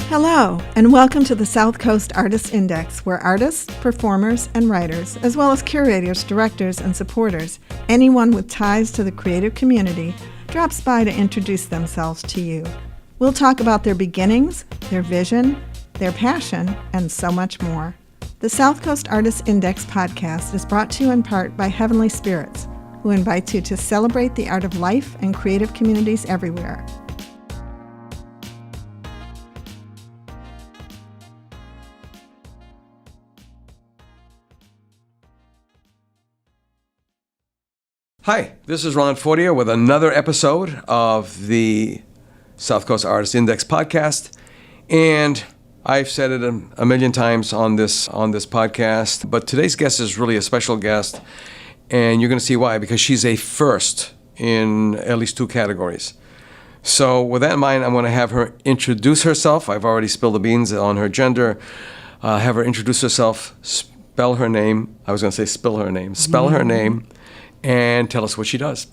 Hello, and welcome to the South Coast Artists Index, where artists, performers, and writers, as well as curators, directors, and supporters, anyone with ties to the creative community, drops by to introduce themselves to you. We'll talk about their beginnings, their vision, their passion, and so much more. The South Coast Artists Index podcast is brought to you in part by Heavenly Spirits, who invites you to celebrate the art of life and creative communities everywhere. Hi, this is Ron Fortier with another episode of the South Coast Artists Index podcast. And I've said it a million times on this podcast, but today's guest is really a special guest, and you're going to see why, because she's a first in at least two categories. So with that in mind, I'm going to have her introduce herself. I've already spilled the beans on her gender. Have her introduce herself, spell her name. I was going to say spill her name. Spell her name. And tell us what she does.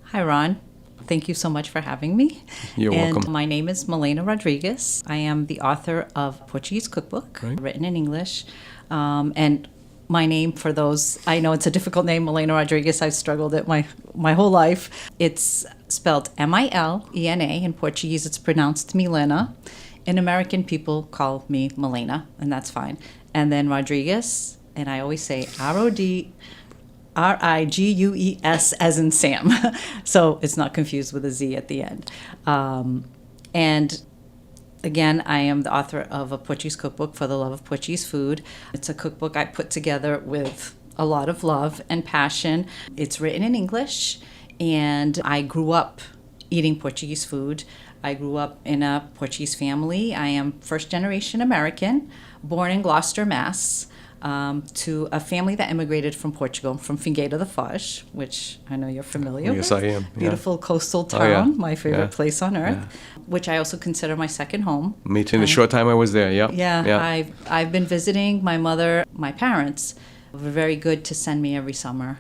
Hi, Ron. Thank you so much for having me. You're welcome. My name is Milena Rodrigues. I am the author of Portuguese cookbook, written in English. And my name, for those, I know it's a difficult name, Milena Rodrigues. I've struggled it my whole life. It's spelled M-I-L-E-N-A. In Portuguese, it's pronounced Milena. In American, people call me Milena, and that's fine. And then Rodrigues, and I always say R-I-G-U-E-S as in Sam. So it's not confused with a Z at the end. And again, I am the author of a Portuguese cookbook for the love of Portuguese food. It's a cookbook I put together with a lot of love and passion. It's written in English, and I grew up eating Portuguese food. I grew up in a Portuguese family. I am first generation American, born in Gloucester, Mass., to a family that immigrated from Portugal, from Figueira da Foz, which I know you're familiar with. Yes, I am. Beautiful coastal town, my favorite place on earth, which I also consider my second home. Me too, in the short time I was there, I've been visiting my mother. My parents were very good to send me every summer,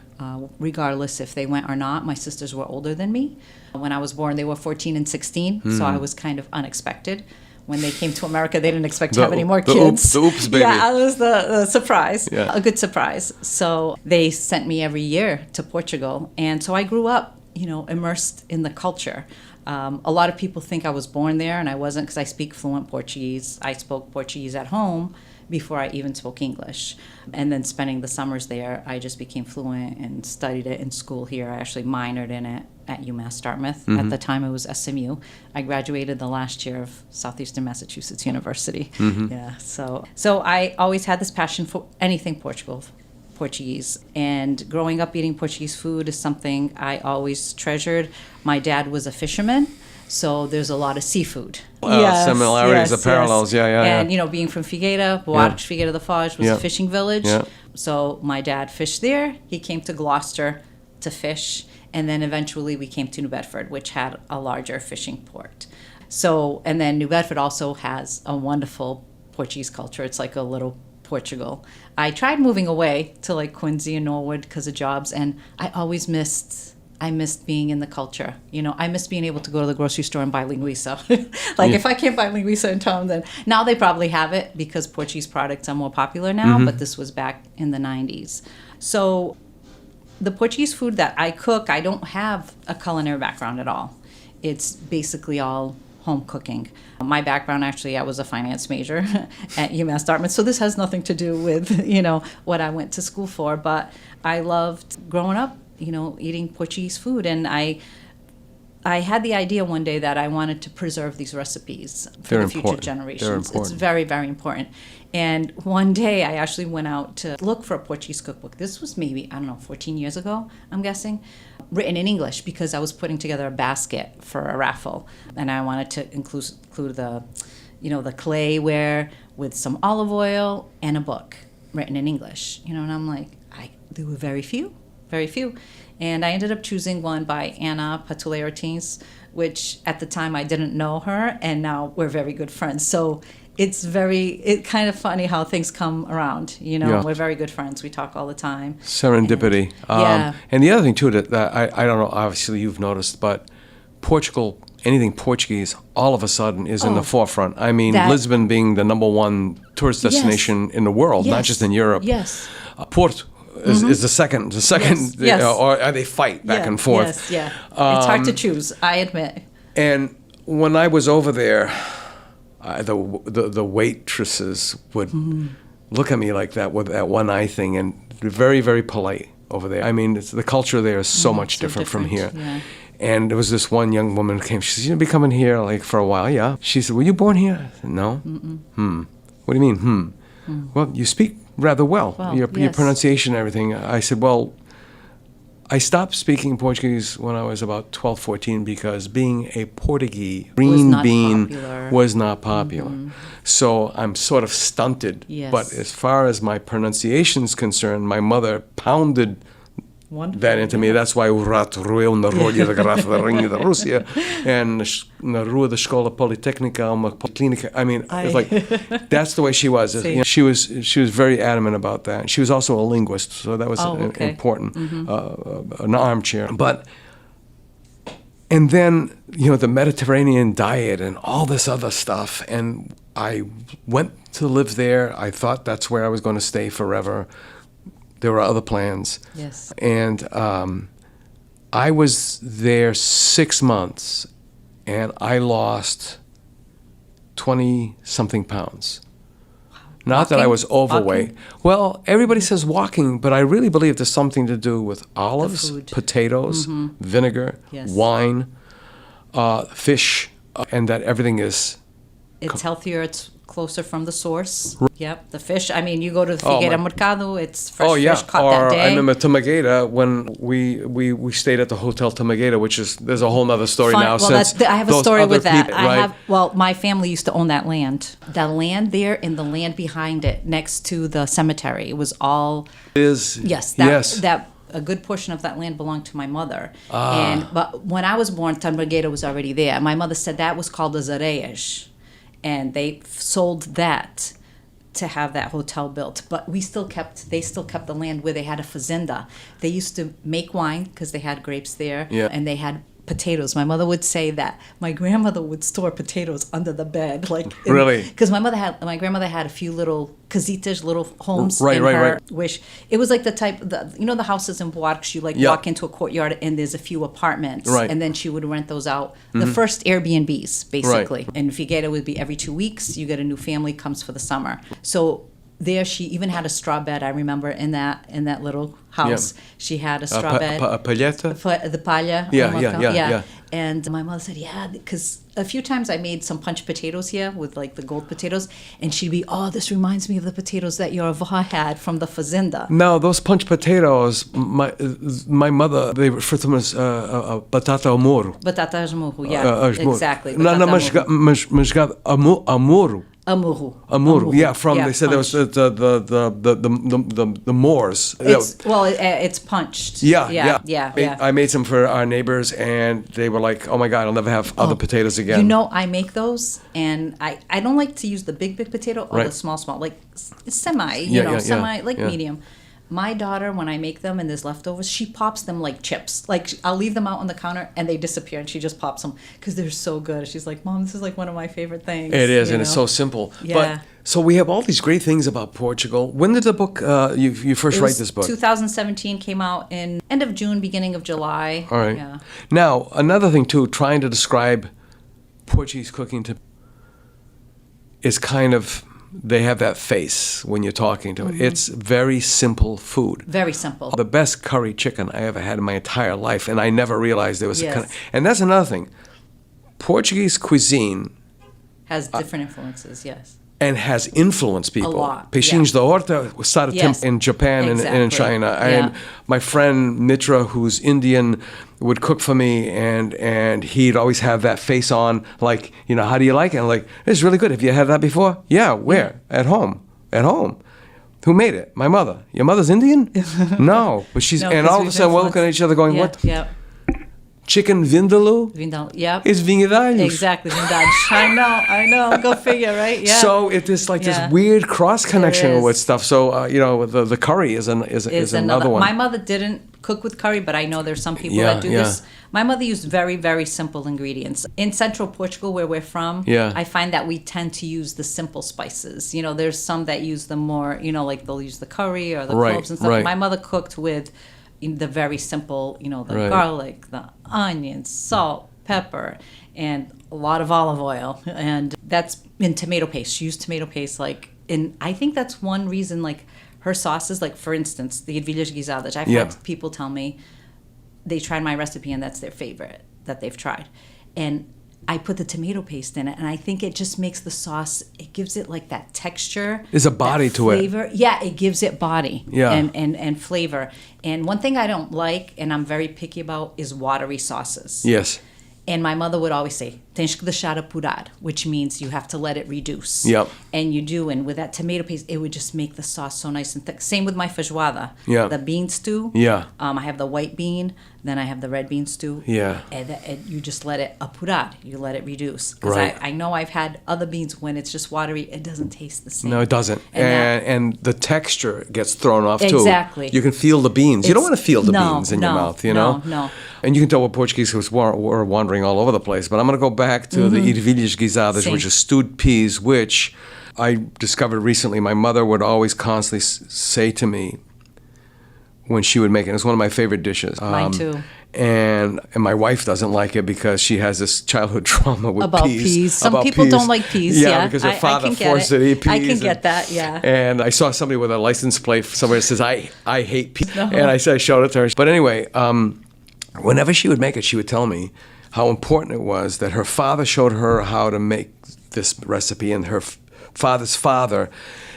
regardless if they went or not. My sisters were older than me. When I was born, they were 14 and 16, so I was kind of unexpected. When they came to America, they didn't expect to have any more kids. The oops, baby. Yeah, it was the surprise, a good surprise. So they sent me every year to Portugal. And so I grew up, immersed in the culture. A lot of people think I was born there, and I wasn't, because I speak fluent Portuguese. I spoke Portuguese at home before I even spoke English. And then spending the summers there, I just became fluent and studied it in school here. I actually minored in it at UMass Dartmouth. Mm-hmm. At the time, it was SMU. I graduated the last year of Southeastern Massachusetts University. Mm-hmm. Yeah, so I always had this passion for anything Portuguese. And growing up eating Portuguese food is something I always treasured. My dad was a fisherman, so there's a lot of seafood. Similarities, the parallels, And, being from Figueira, Buarcos, Figueira da Foz was a fishing village. Yeah. So my dad fished there. He came to Gloucester to fish. And then eventually we came to New Bedford, which had a larger fishing port. And then New Bedford also has a wonderful Portuguese culture. It's like a little Portugal. I tried moving away to like Quincy and Norwood because of jobs, and I missed being in the culture. I missed being able to go to the grocery store and buy linguiça. If I can't buy linguiça in town, then now they probably have it because Portuguese products are more popular now, but this was back in the 90s. So the Portuguese food that I cook, I don't have a culinary background at all. It's basically all home cooking. My background, actually, I was a finance major at UMass Dartmouth, so this has nothing to do with, what I went to school for, but I loved growing up, eating Portuguese food, and I had the idea one day that I wanted to preserve these recipes for the future generations. It's very, very important. And one day I actually went out to look for a Portuguese cookbook. This was maybe, 14 years ago, I'm guessing, written in English, because I was putting together a basket for a raffle. And I wanted to include the clayware with some olive oil and a book written in English. And I'm like, there were very few. And I ended up choosing one by Anna Patulea Ortiz, which at the time I didn't know her, and now we're very good friends. So it's kind of funny how things come around. We're very good friends. We talk all the time. Serendipity. And the other thing too that I don't know, obviously you've noticed, but Portugal anything Portuguese all of a sudden is in the forefront. I mean, Lisbon being the number one tourist destination in the world, not just in Europe. Yes. Porto is the second. Yes. Or they fight back and forth. Yes, yeah. It's hard to choose, I admit. And when I was over there, the waitresses would look at me like that with that one eye thing, and they're very, very polite over there. I mean, the culture there is so much different from here. Yeah. And there was this one young woman who came. She said, "You'll be coming here like for a while." Yeah. She said, "Were you born here?" I said, "No." What do you mean? Well, you speak rather well. Your pronunciation and everything. I said, "Well, I stopped speaking Portuguese when I was about 12, 14 because being a Portuguese green bean was not popular. So I'm sort of stunted. Yes. But as far as my pronunciation is concerned, my mother pounded that into me. That's why Urat Ruel na Rolha da Garrafa da Rainha da Rússia and na Rua da Escola Politécnica uma clínica. I mean, it's like that's the way she was. You know, she was very adamant about that. She was also a linguist, so that was important. An armchair, and then the Mediterranean diet and all this other stuff, and I went to live there. I thought that's where I was going to stay forever. There were other plans. Yes. And I was there 6 months, and I lost 20-something pounds. Wow. Not that I was overweight. Walking? Well, everybody says walking, but I really believe there's something to do with olives, potatoes, vinegar, wine, fish, and that everything is... It's healthier, it's closer from the source. Yep, the fish. I mean, you go to the Figueira Mercado, it's fresh fish caught that day. I remember Tomagueira when we stayed at the Hotel Tomagueira, which is, there's a whole other story now. Well, I have a story with that. People, my family used to own that land. The land there and the land behind it next to the cemetery, it was all... That a good portion of that land belonged to my mother. But when I was born, Tomagueira was already there. My mother said that was called the Zareias. And they sold that to have that hotel built. But they still kept the land where they had a fazenda. They used to make wine because they had grapes there, and they had potatoes. My mother would say that my grandmother would store potatoes under the bed, really, because my grandmother had a few little casitas, little homes in her wish. It was like the type, the houses in Buarcos, you walk into a courtyard and there's a few apartments, and then she would rent those out. The first Airbnbs, basically. And Figueira would be every 2 weeks. You get a new family comes for the summer. So there, she even had a straw bed. I remember in that little house, she had a straw bed. A palheta? The palha. Yeah. And my mother said, because a few times I made some punch potatoes here with the gold potatoes, and she'd be, this reminds me of the potatoes that your avó had from the fazenda. No, those punch potatoes, my mother, they refer to them as batata ao morro. Batata ao morro, exactly. Mas amoro. Amuru. They said there was the Moors. It's punched. Yeah. I made some for our neighbors, and they were like, "Oh my God, I'll never have other potatoes again." I make those, and I don't like to use the big potato or the small, like semi, medium. My daughter, when I make them and there's leftovers, she pops them like chips. Like, I'll leave them out on the counter and they disappear, and she just pops them because they're so good. She's like, "Mom, this is like one of my favorite things." It is, and it's so simple. Yeah. But so we have all these great things about Portugal. When did the book you first write this book? 2017, came out in end of June, beginning of July. All right. Yeah. Now, another thing too, trying to describe Portuguese cooking is kind of, they have that face when you're talking to it. It's very simple food. Very simple. The best curry chicken I ever had in my entire life, and I never realized there was and that's another thing. Portuguese cuisine has different influences, yes. And has influenced people. A lot. Peixinhos da Horta started in Japan and in China. And my friend Mitra, who's Indian, would cook for me, and he'd always have that face on, like, how do you like it? And like, it's really good. Have you had that before? Yeah, where? At home. At home. Who made it? My mother. Your mother's Indian? No. But she's, and all of a sudden we're looking at each other going, what? Yeah. Chicken vindaloo? Yep. It's vinhos. Exactly, vinhos. I know. Go figure, right? Yeah. So it is like this weird cross connection with stuff. So the curry is another one. My mother didn't cook with curry, but I know there's some people that do this. My mother used very, very simple ingredients. In central Portugal, where we're from, I find that we tend to use the simple spices. You know, there's some that use the more, you know, like they'll use the curry or the cloves and stuff. Right. My mother cooked with the very simple, you know, the garlic, the onions, salt, pepper, and a lot of olive oil. And that's in tomato paste. She used tomato paste, like, and I think that's one reason, like, her sauces, like, for instance, the ervilhas guisadas. I've had people tell me they tried my recipe and that's their favorite that they've tried. And I put the tomato paste in it, and I think it just makes the sauce, it gives it like that texture. There's a body to flavor. it. Yeah, it gives it body and flavor. And one thing I don't like, and I'm very picky about, is watery sauces. Yes. And my mother would always say, tens que deixar apurar, which means you have to let it reduce. Yep. And you do, and with that tomato paste, it would just make the sauce so nice and thick. Same with my feijoada. Yeah. The bean stew. Yeah. I have the white bean, then I have the red bean stew. Yeah. And you just let it apurar. You let it reduce. Because Right. I know I've had other beans when it's just watery, it doesn't taste the same. No, it doesn't. And the texture gets thrown off, too. Exactly. You can feel the beans. You don't want to feel the beans in your mouth, you know? No. And you can tell we're Portuguese because we're wandering all over the place. But I'm going to go back to the ervilhas guisadas, which is stewed peas, which I discovered recently. My mother would always constantly say to me when she would make it. It's one of my favorite dishes. Mine too. And my wife doesn't like it because she has this childhood trauma with about peas. Some people don't like peas. Yeah, because her father forced her to eat peas. I can get that. Yeah. And I saw somebody with a license plate somewhere that says, I hate peas. No. And I showed it to her. But anyway, whenever she would make it, she would tell me how important it was that her father showed her how to make this recipe, and her father's father.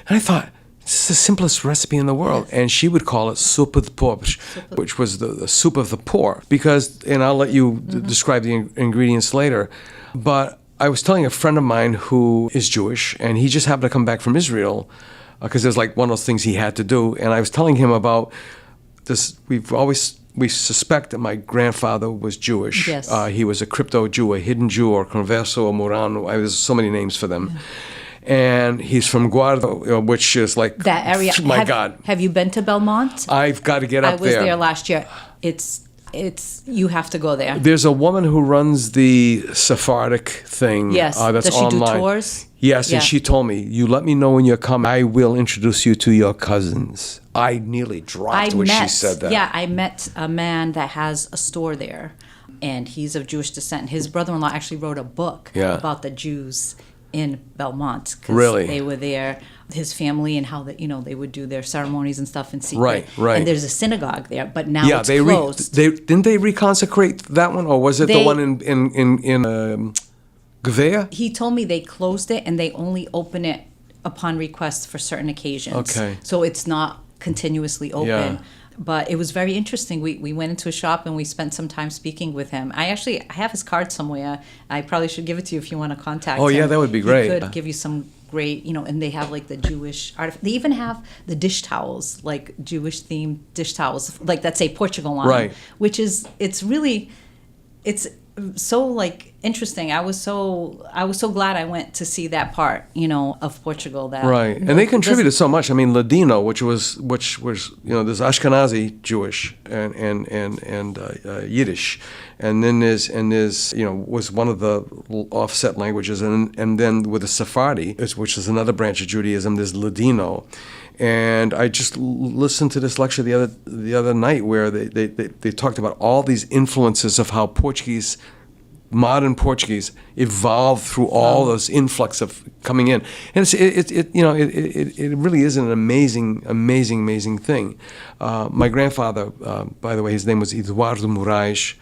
And I thought, this is the simplest recipe in the world. Yes. And she would call it sopa de pobres, which was the soup of the poor. Because, and I'll let you describe the ingredients later, but I was telling a friend of mine who is Jewish, and he just happened to come back from Israel, because there's like one of those things he had to do. And I was telling him about this. We suspect that my grandfather was Jewish. Yes. He was a crypto Jew, a hidden Jew, or converso, or Murano. There's so many names for them. Yeah. And he's from Guarda, which is like that area. My God! Have you been to Belmont? I've got to get up there. I was there last year. It's you have to go there. There's a woman who runs the Sephardic thing. Yes. That's Does she online. do tours? Yes, and she told me, you let me know when you're coming. I will introduce you to your cousins. I nearly dropped when she said that. Yeah, I met a man that has a store there, and he's of Jewish descent. His brother-in-law actually wrote a book about the Jews in Belmont. Really? They were there, his family, and how they would do their ceremonies and stuff in secret. Right. And there's a synagogue there, but now it's closed. Didn't they reconsecrate that one, or was it the one in Gouveia? He told me they closed it and they only open it upon request for certain occasions. Okay. So it's not continuously open. Yeah. But it was very interesting. We went into a shop and we spent some time speaking with him. I have his card somewhere. I probably should give it to you if you want to contact him. Oh, yeah, that would be great. He could give you some great, and they have like the Jewish art. They even have the dish towels, like Jewish themed dish towels, like that say Portugal on them. Right. Which is, it's so like interesting. I was so glad I went to see that part, of Portugal. That right, and they contributed so much. I mean, Ladino, which was there's Ashkenazi Jewish and Yiddish, and then there's was one of the offset languages, and then with the Sephardi, which is another branch of Judaism, there's Ladino. And I just listened to this lecture the other night where they talked about all these influences of how modern Portuguese evolved through all those influx of coming in, and it really is an amazing thing. My grandfather, by the way, his name was Eduardo Moraes,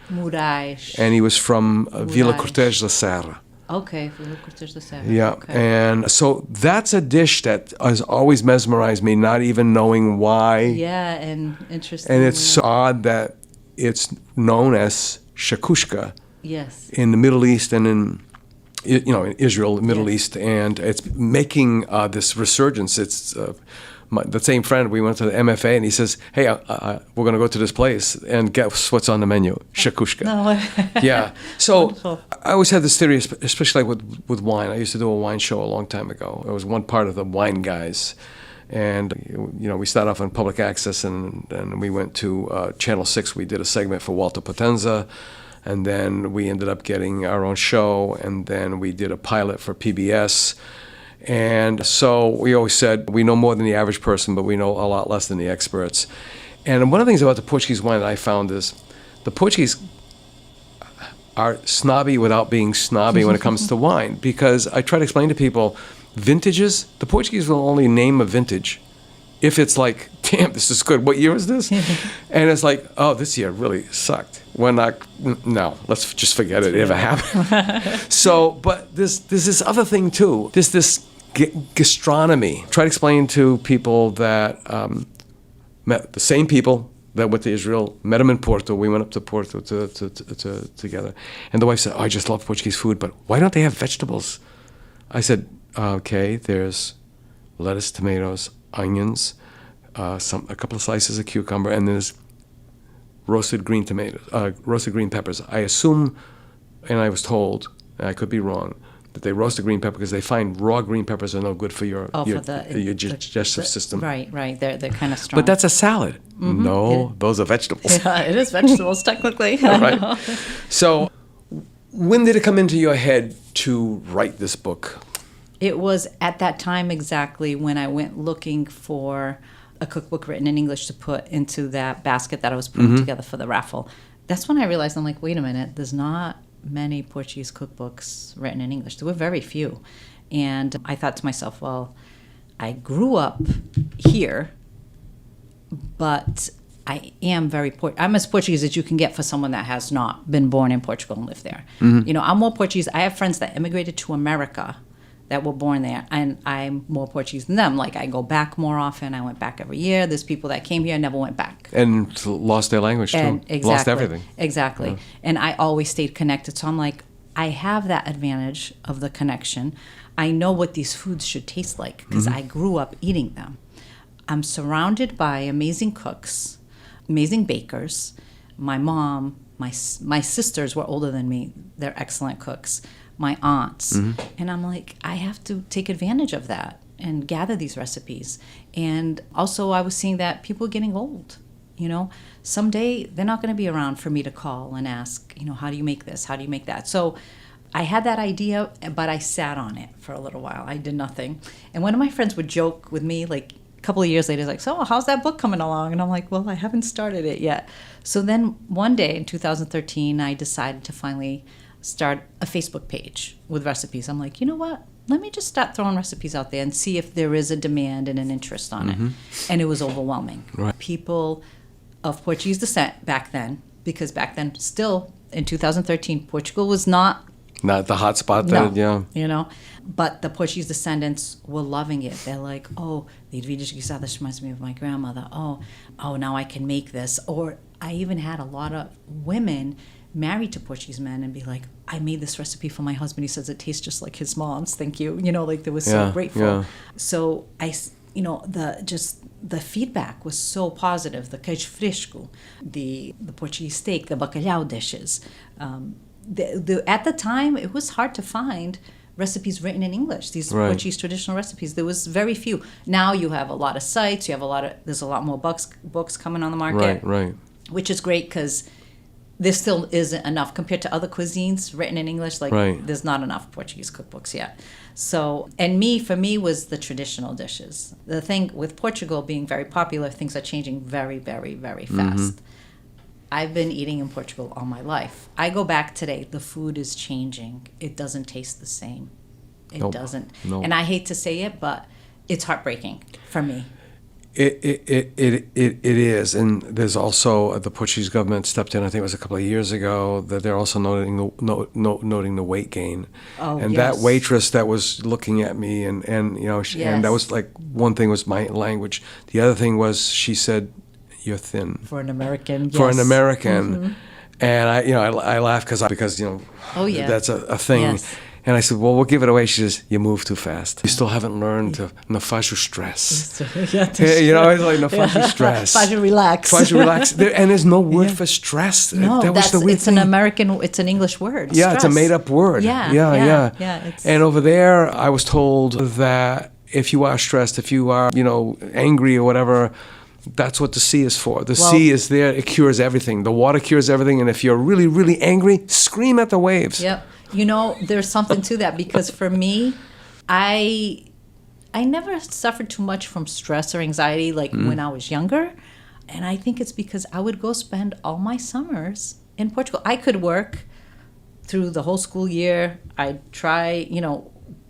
and he was from Vila Cortés da Serra. Okay, Vila Cortés da Serra. Yeah, okay. And so that's a dish that has always mesmerized me, not even knowing why. Yeah, and interesting. And it's so odd that it's known as shakushka. Yes. In the Middle East and in Israel, the Middle East, and it's making this resurgence. It's the same friend. We went to the MFA, and he says, "Hey, we're going to go to this place, and guess what's on the menu? Shakushka." No. Yeah. So wonderful. I always had this theory, especially with wine. I used to do a wine show a long time ago. I was one part of the wine guys. And, we started off on public access, and we went to Channel 6. We did a segment for Walter Potenza, and then we ended up getting our own show, and then we did a pilot for PBS. And so we always said, we know more than the average person, but we know a lot less than the experts. And one of the things about the Portuguese wine that I found is the Portuguese are snobby without being snobby when it comes to wine, because I try to explain to people, vintages, the Portuguese will only name a vintage if it's like, damn, this is good. What year is this? And it's like, oh, this year really sucked. We're not, no, let's just forget it ever happened. So, but there's this other thing too. There's this gastronomy. Try to explain to people that met the same people that went to Israel, met them in Porto. We went up to Porto together. And the wife said, oh, I just love Portuguese food, but why don't they have vegetables? I said, okay, there's lettuce, tomatoes, onions, a couple of slices of cucumber, and there's roasted green peppers. I assume, and I was told, and I could be wrong, that they roast the green pepper because they find raw green peppers are no good for your digestive system. Right. They're kind of strong. But that's a salad. Mm-hmm. No, those are vegetables. Yeah, it is vegetables technically. Right. So, when did it come into your head to write this book? It was at that time exactly when I went looking for a cookbook written in English to put into that basket that I was putting together for the raffle. That's when I realized, I'm like, wait a minute, there's not many Portuguese cookbooks written in English. There were very few. And I thought to myself, well, I grew up here, but I am I'm as Portuguese as you can get for someone that has not been born in Portugal and lived there. Mm-hmm. I'm more Portuguese. I have friends that immigrated to America that were born there, and I'm more Portuguese than them. Like, I go back more often. I went back every year. There's people that came here and never went back. And lost their language, too. Exactly, lost everything. Exactly. Yeah. And I always stayed connected. So I'm like, I have that advantage of the connection. I know what these foods should taste like because I grew up eating them. I'm surrounded by amazing cooks, amazing bakers. My mom, my sisters were older than me. They're excellent cooks. My aunts. And I'm like, I have to take advantage of that and gather these recipes. And also I was seeing that people are getting old. Someday they're not going to be around for me to call and ask, how do you make this? How do you make that? So I had that idea, but I sat on it for a little while. I did nothing. And one of my friends would joke with me, like a couple of years later, like, so how's that book coming along? And I'm like, well, I haven't started it yet. So then one day in 2013, I decided to finally start a Facebook page with recipes. I'm like, you know what? Let me just start throwing recipes out there and see if there is a demand and an interest on it. And it was overwhelming. Right. People of Portuguese descent back then, because back then, still in 2013, Portugal was not the hot spot there, yeah. But the Portuguese descendants were loving it. They're like, oh, the Edviges Guisadas reminds me of my grandmother. Oh, now I can make this. Or I even had a lot of women married to Portuguese men and be like, I made this recipe for my husband. He says it tastes just like his mom's. Thank you. They were so grateful. Yeah. So the feedback was so positive. The queijo fresco, the Portuguese steak, the bacalhau dishes. At the time, it was hard to find recipes written in English. These Portuguese traditional recipes. There was very few. Now you have a lot of sites. There's a lot more books coming on the market. Right. Which is great because there still isn't enough compared to other cuisines written in English. There's not enough Portuguese cookbooks yet. So, and for me was the traditional dishes. The thing with Portugal being very popular, things are changing very, very, very fast. I've been eating in Portugal all my life. I go back today, the food is changing. It doesn't taste the same. It doesn't. Nope. And I hate to say it, but it's heartbreaking for me. It is, and there's also the Portuguese government stepped in. I think it was a couple of years ago that they're also noting the weight gain. Oh, and that waitress that was looking at me, and and that was like one thing was my language. The other thing was she said, "You're thin for an American." For an American, and I laugh because that's a thing. Yes. And I said, well, we'll give it away. She says, you move too fast. You still haven't learned to não faz o stress. It's like não faz o stress. Faz o relax. Faz o relax. And there's no word for stress. No, it's an American, it's an English word. Yeah, stress. It's a made-up word. Yeah. And over there, I was told that if you are stressed, if you are, angry or whatever, that's what the sea is for. The sea is there. It cures everything. The water cures everything. And if you're really, really angry, scream at the waves. Yep. There's something to that, because for me, I never suffered too much from stress or anxiety when I was younger. And I think it's because I would go spend all my summers in Portugal. I could work through the whole school year. I'd try,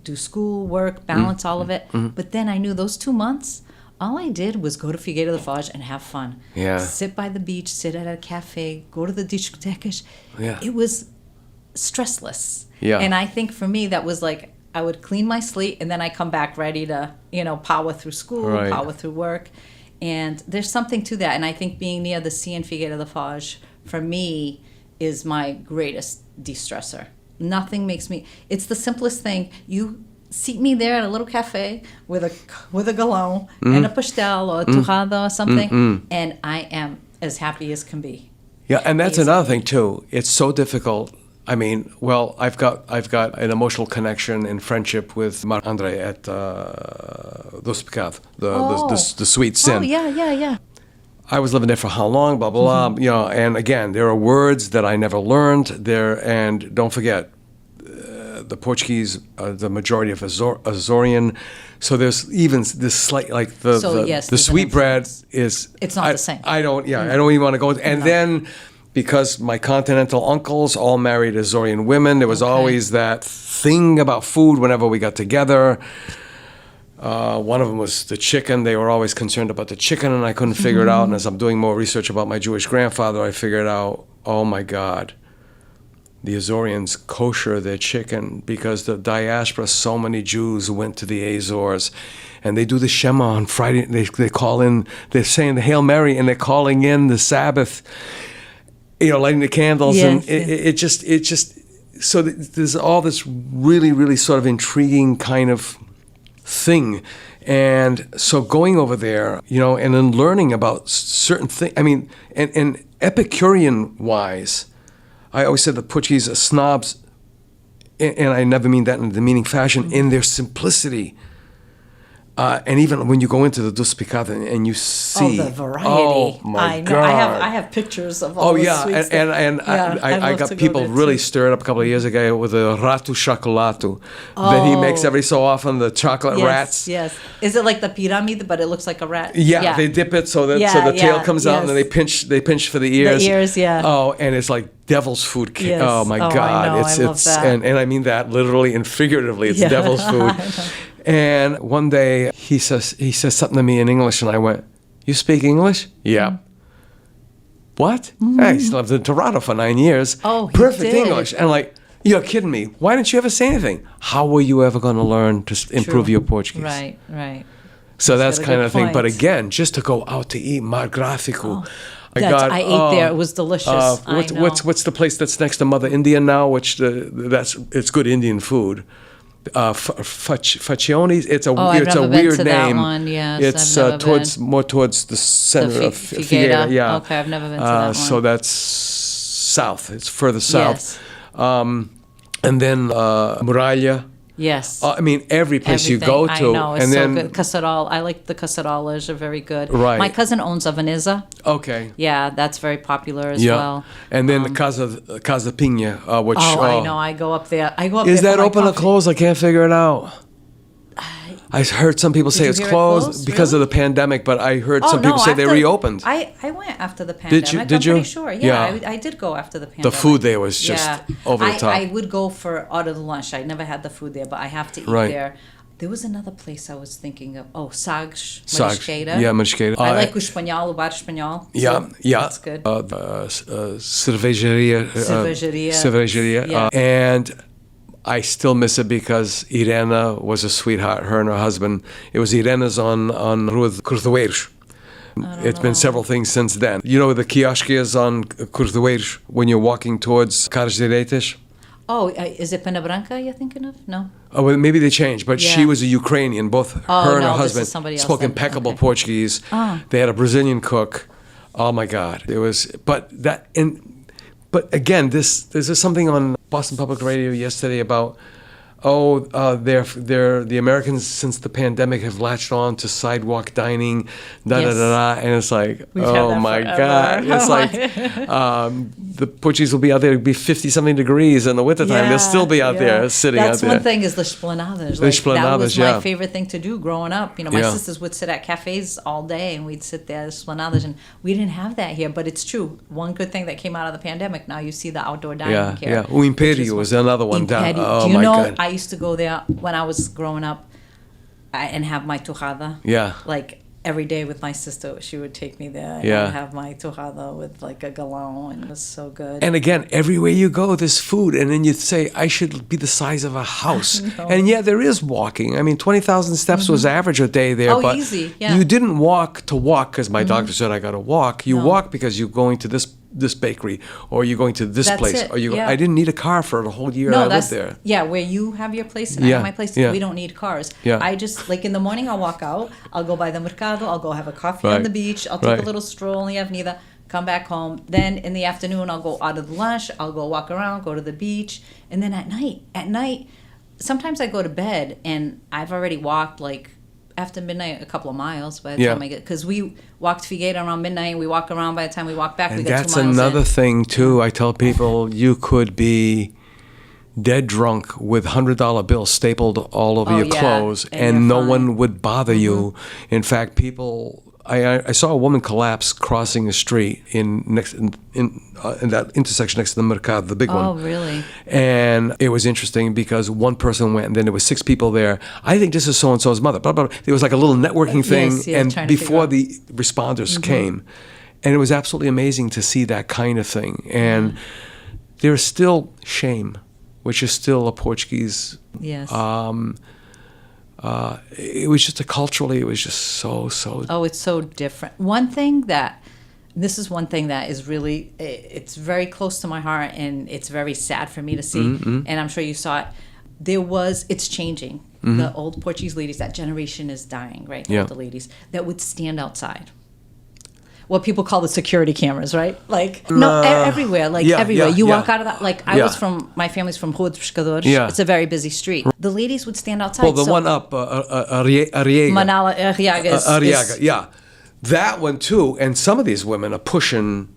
do school work, balance all of it. But then I knew those 2 months, all I did was go to Figueira da Foz and have fun. Yeah. Sit by the beach, sit at a cafe, go to the discotecas. Yeah. It was stressless. Yeah. And I think for me, that was I would clean my slate, and then I come back ready to, power through school, Right. power through work. And there's something to that. And I think being near the sea in Figueira da Foz, for me, is my greatest de-stressor. Nothing makes me... It's the simplest thing. You seat me there at a little cafe with a galão and a pastel or a torrada or something, and I am as happy as can be. Yeah, and that's another thing, too. It's so difficult. I mean, I've got an emotional connection and friendship with Andre at Doce Pecado, the Sweet Sin. Oh, yeah. I was living there for how long, blah, blah, blah. And again, there are words that I never learned there. And don't forget, the Portuguese, the majority of Azorean. So there's even this slight, the sweet bread is... It's not the same. I don't even want to go. And then... Because my continental uncles all married Azorean women, there was always that thing about food whenever we got together. One of them was the chicken. They were always concerned about the chicken, and I couldn't figure it out. And as I'm doing more research about my Jewish grandfather, I figured out, oh my God, the Azoreans kosher their chicken because the diaspora, so many Jews went to the Azores. And they do the Shema on Friday. They call in, they're saying the Hail Mary, and they're calling in the Sabbath. Lighting the candles, and it just so there's all this really, really sort of intriguing kind of thing, and so going over there, and then learning about certain things. I mean, and Epicurean wise, I always said the Portuguese are snobs, and I never mean that in the meaning fashion, in their simplicity. And even when you go into the Doce Pecado and you see... Oh, the variety. Oh, my God. I have pictures of all the sweets. And I got people really stirred up a couple of years ago with the Rato Chocolato that he makes every so often, the chocolate rats. Yes. Is it like the pyramid, but it looks like a rat? Yeah, they dip it so the tail comes out, and then they pinch for the ears. The ears, yeah. Oh, and it's like devil's food. Yes. Oh, my God. I know. I love that. And I mean that literally and figuratively. It's devil's food. And one day he says something to me in English, and I went, "You speak English?" Yeah. What? Hey, he lived in Toronto for 9 years. Oh, he perfect did. English. And you're kidding me. Why didn't you ever say anything? How were you ever going to learn to improve your Portuguese? Right. So that's kind of thing. point. But again, just to go out to eat, Mar Gráfico. I ate there. It was delicious. What's the place that's next to Mother India now? It's good Indian food. Facciones. It's a weird name. That one. Yes, it's I've never more towards the center of Figueira. Yeah. Okay, I've never been to that one. So that's south. It's further south. Yes. And then Muralha. Yes. I mean, every place you go to. I know, it's and so then, good. Caçarola, I like the caçarolas are very good. Right. My cousin owns a Veneza. Okay. Yeah, that's very popular as Yeah. well. And then the Casa Pinha, which... I know, I go up there. Is that open or closed? I can't figure it out. I heard some people say it's closed because of the pandemic, but I heard some people say they reopened. I went after the pandemic. Did you? I'm pretty sure. Yeah. I did go after the pandemic. The food there was just over the top. I would go for out of lunch. I never had the food there, but I have to eat there. There was another place I was thinking of. Oh, Sagres, Marisqueira. Yeah, Marisqueira. I like o espanhol, o bar espanhol. Yeah, yeah. That's good. Cervejaria. Cervejaria. And I still miss it because Irena was a sweetheart, her and her husband. It was Irena's on Rua de Cordoeiros. It's been several things since then. You know the kiosk is on Cordoeiros when you're walking towards Caras Direitas? Oh, is it Pena Branca you're thinking of? No. Oh, well, maybe they changed, but she was a Ukrainian. Both her and her husband spoke impeccable Portuguese. They had a Brazilian cook. Oh my God, it was. But again, there's something on Boston Public Radio yesterday about they're the Americans since the pandemic have latched on to sidewalk dining, and it's like, oh my God, it's like the Portuguese will be out there, it'll be 50-something degrees in the wintertime. They'll still be out there sitting out there. That's one thing is the esplanadas. That was my favorite thing to do growing up. My sisters would sit at cafes all day and we'd sit there at esplanadas, and we didn't have that here, but it's true. One good thing that came out of the pandemic, now you see the outdoor dining here. O Império was another one down. Oh, my God. I used to go there when I was growing up and have my torrada. Yeah. Like every day with my sister, she would take me there and I'd have my torrada with like a galon, and it was so good. And again, everywhere you go, there's food, and then you'd say, I should be the size of a house. And there is walking. I mean, 20,000 steps was average a day there. But easy. You didn't walk to walk because my doctor said I got to walk. You walk because you're going to this bakery, or you're going to this place, or I didn't need a car for the whole year I lived there. Yeah, where you have your place and I have my place, we don't need cars. I just, like in the morning, I'll walk out, I'll go by the mercado, I'll go have a coffee on the beach, I'll take a little stroll in the avenida, come back home. Then in the afternoon, I'll go out of the lunch, I'll go walk around, go to the beach, and then at night, sometimes I go to bed and I've already walked like after midnight a couple of miles by the time I get, because we walked Figueira around midnight, we walk around, by the time we walk back, we got 2 miles in. And that's another thing too. I tell people, you could be dead drunk with $100 bills stapled all over your clothes, and no one would bother you. In fact, people, I saw a woman collapse crossing the street in that intersection next to the Mercado, the big one. Oh, really? And it was interesting because one person went, and then there were 6 people there. I think this is so-and-so's mother. Blah, blah, blah. There was like a little networking thing, and before the responders came. And it was absolutely amazing to see that kind of thing. And there's still shame, which is still a Portuguese. Yes. It was just culturally, it was just so. Oh, it's so different. This is one thing that is really, it's very close to my heart, and it's very sad for me to see. And I'm sure you saw it. It's changing. The old Portuguese ladies, that generation is dying, right? The ladies that would stand outside. What people call the security cameras, right? Like, everywhere, everywhere. You walk out of that, my family's from Rua dos Pescadores. It's a very busy street. The ladies would stand outside. Well, the one up, Arriaga. Manala Arriaga. That one too, and some of these women are pushing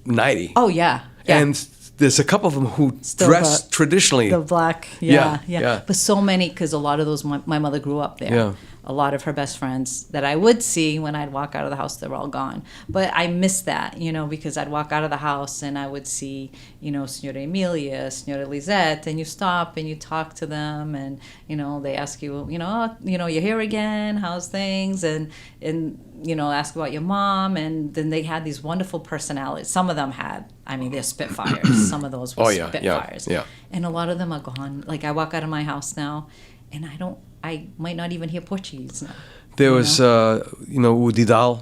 90. Oh, yeah. And there's a couple of them who dress traditionally. The black, But so many, because a lot of those, my mother grew up there. Yeah. A lot of her best friends that I would see when I'd walk out of the house, they were all gone. But I miss that, because I'd walk out of the house and I would see, Senhora Emilia, Senhora Lisette, and you stop and you talk to them, and, they ask you, you're here again, how's things? And ask about your mom. And then they had these wonderful personalities. Some of them had, they're Spitfires. Some of those were Spitfires. Yeah. And a lot of them are gone. Like, I walk out of my house now, and I might not even hear Portuguese now. There was, o Didal,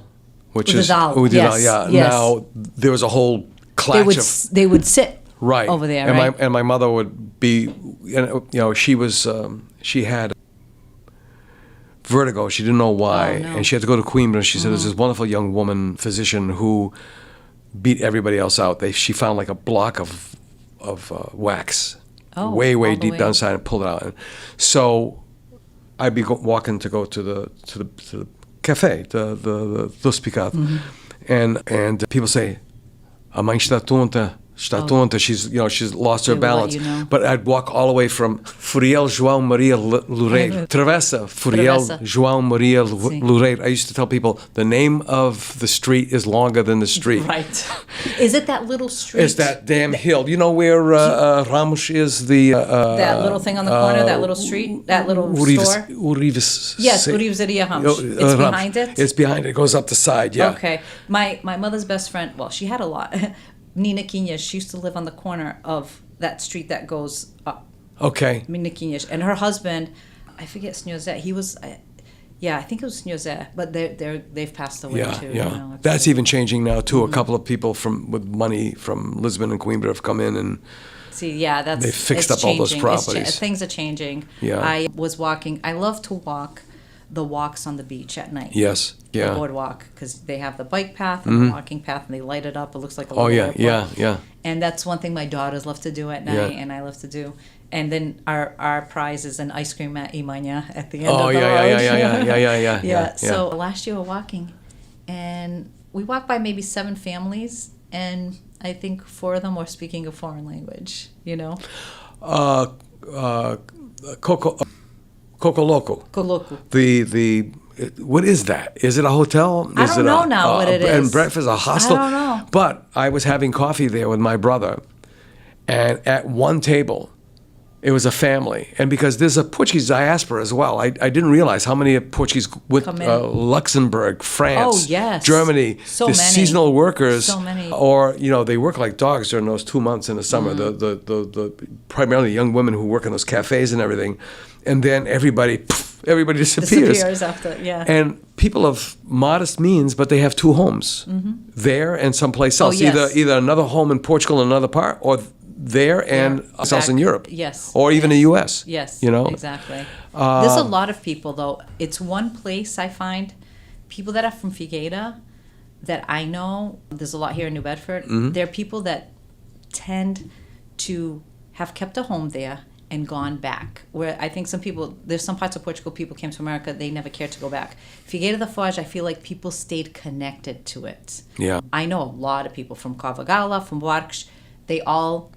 which Udidal, is Udidal. Yes. Now there was a whole clash they would sit right over there, and right? my mother would be, she was she had vertigo. She didn't know why, and she had to go to Coimbra. And she said, "There's this wonderful young woman physician who beat everybody else out." She found like a block of wax, way deep down inside, and pulled it out. And so I'd be walking to go to the cafe, the Luspicat, and people say, "A mãe está tonta." She's lost her balance. But I'd walk all the way from Furiel João Maria Loureiro. Travessa Furiel João Maria Loureiro. I used to tell people the name of the street is longer than the street. Right. Is it that little street? It's that damn hill. You know where Ramos is? That little thing on the corner, that little street, that little store? Urives. Yes, Urivesaria Ramos. It's behind it? It's behind it. It goes up the side, yeah. Okay. My mother's best friend, well, she had a lot. Nina Quinhas, she used to live on the corner of that street that goes up. Okay. Nina Quinhas. And her husband, I forget Senhor Zé, he was, I think it was Senhor Zé, but they've passed away too. Yeah. That's even changing now too. A couple of people with money from Lisbon and Coimbra have come in and they fixed up changing. All those properties. Things are changing. Yeah. I was walking, I love to walk the walks on the beach at night. Yes, yeah. The boardwalk, because they have the bike path and the walking path, and they light it up. It looks like a little airport. yeah. And that's one thing my daughters love to do at night, and I love to do. And then our prize is an ice cream at Imanya at the end of the road. Yeah. So last year we're walking, and we walked by maybe 7 families, and I think 4 of them were speaking a foreign language. Kokoloku. Koloku. What is that? Is it a hotel? I don't know now what it is. And breakfast, a hostel? I don't know. But I was having coffee there with my brother, and at one table, it was a family. And because there's a Portuguese diaspora as well, I didn't realize how many Portuguese with Luxembourg, France, Germany, so the many. seasonal workers, so many. Or they work like dogs during those 2 months in the summer. The primarily young women who work in those cafes and everything, and then everybody disappears after, And people of modest means, but they have 2 homes there and someplace else. Either another home in Portugal in another part, or there and else in Europe. Yes. Or even the U.S. Yes. Exactly. There's a lot of people, though. It's one place I find people that are from Figueira that I know. There's a lot here in New Bedford. There are people that tend to have kept a home there and gone back. Where I think there's some parts of Portugal, people came to America, they never cared to go back. Figueira da Foz, I feel like people stayed connected to it. Yeah. I know a lot of people from Covagala, from Buarcos, they all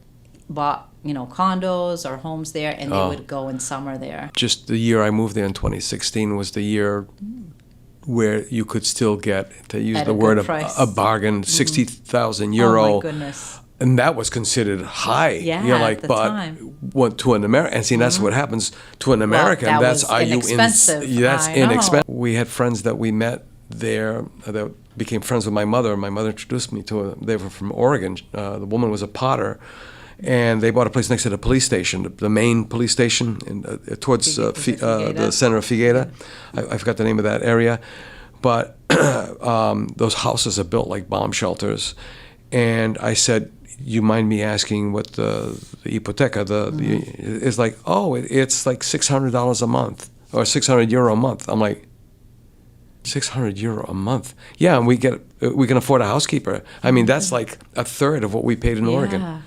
bought, condos or homes there, and they would go in summer there. Just the year I moved there in 2016 was the year where you could still get, to use the word, a bargain, 60,000 euro. Oh my goodness. And that was considered high. Yeah, at the time. Went to an American, and see, that's what happens to an American. Well, that's inexpensive. That's inexpensive. We had friends that we met there that became friends with my mother. My mother introduced me to they were from Oregon. The woman was a potter, and they bought a place next to the police station, the main police station towards the center of Figueira. I forgot the name of that area, but those houses are built like bomb shelters. And I said, you mind me asking what the hipoteca is like? Oh, it's like $600 a month or 600 euro a month. I'm like, 600 euro a month? Yeah, and we can afford a housekeeper. I mean, that's like a third of what we paid in Oregon. Yeah.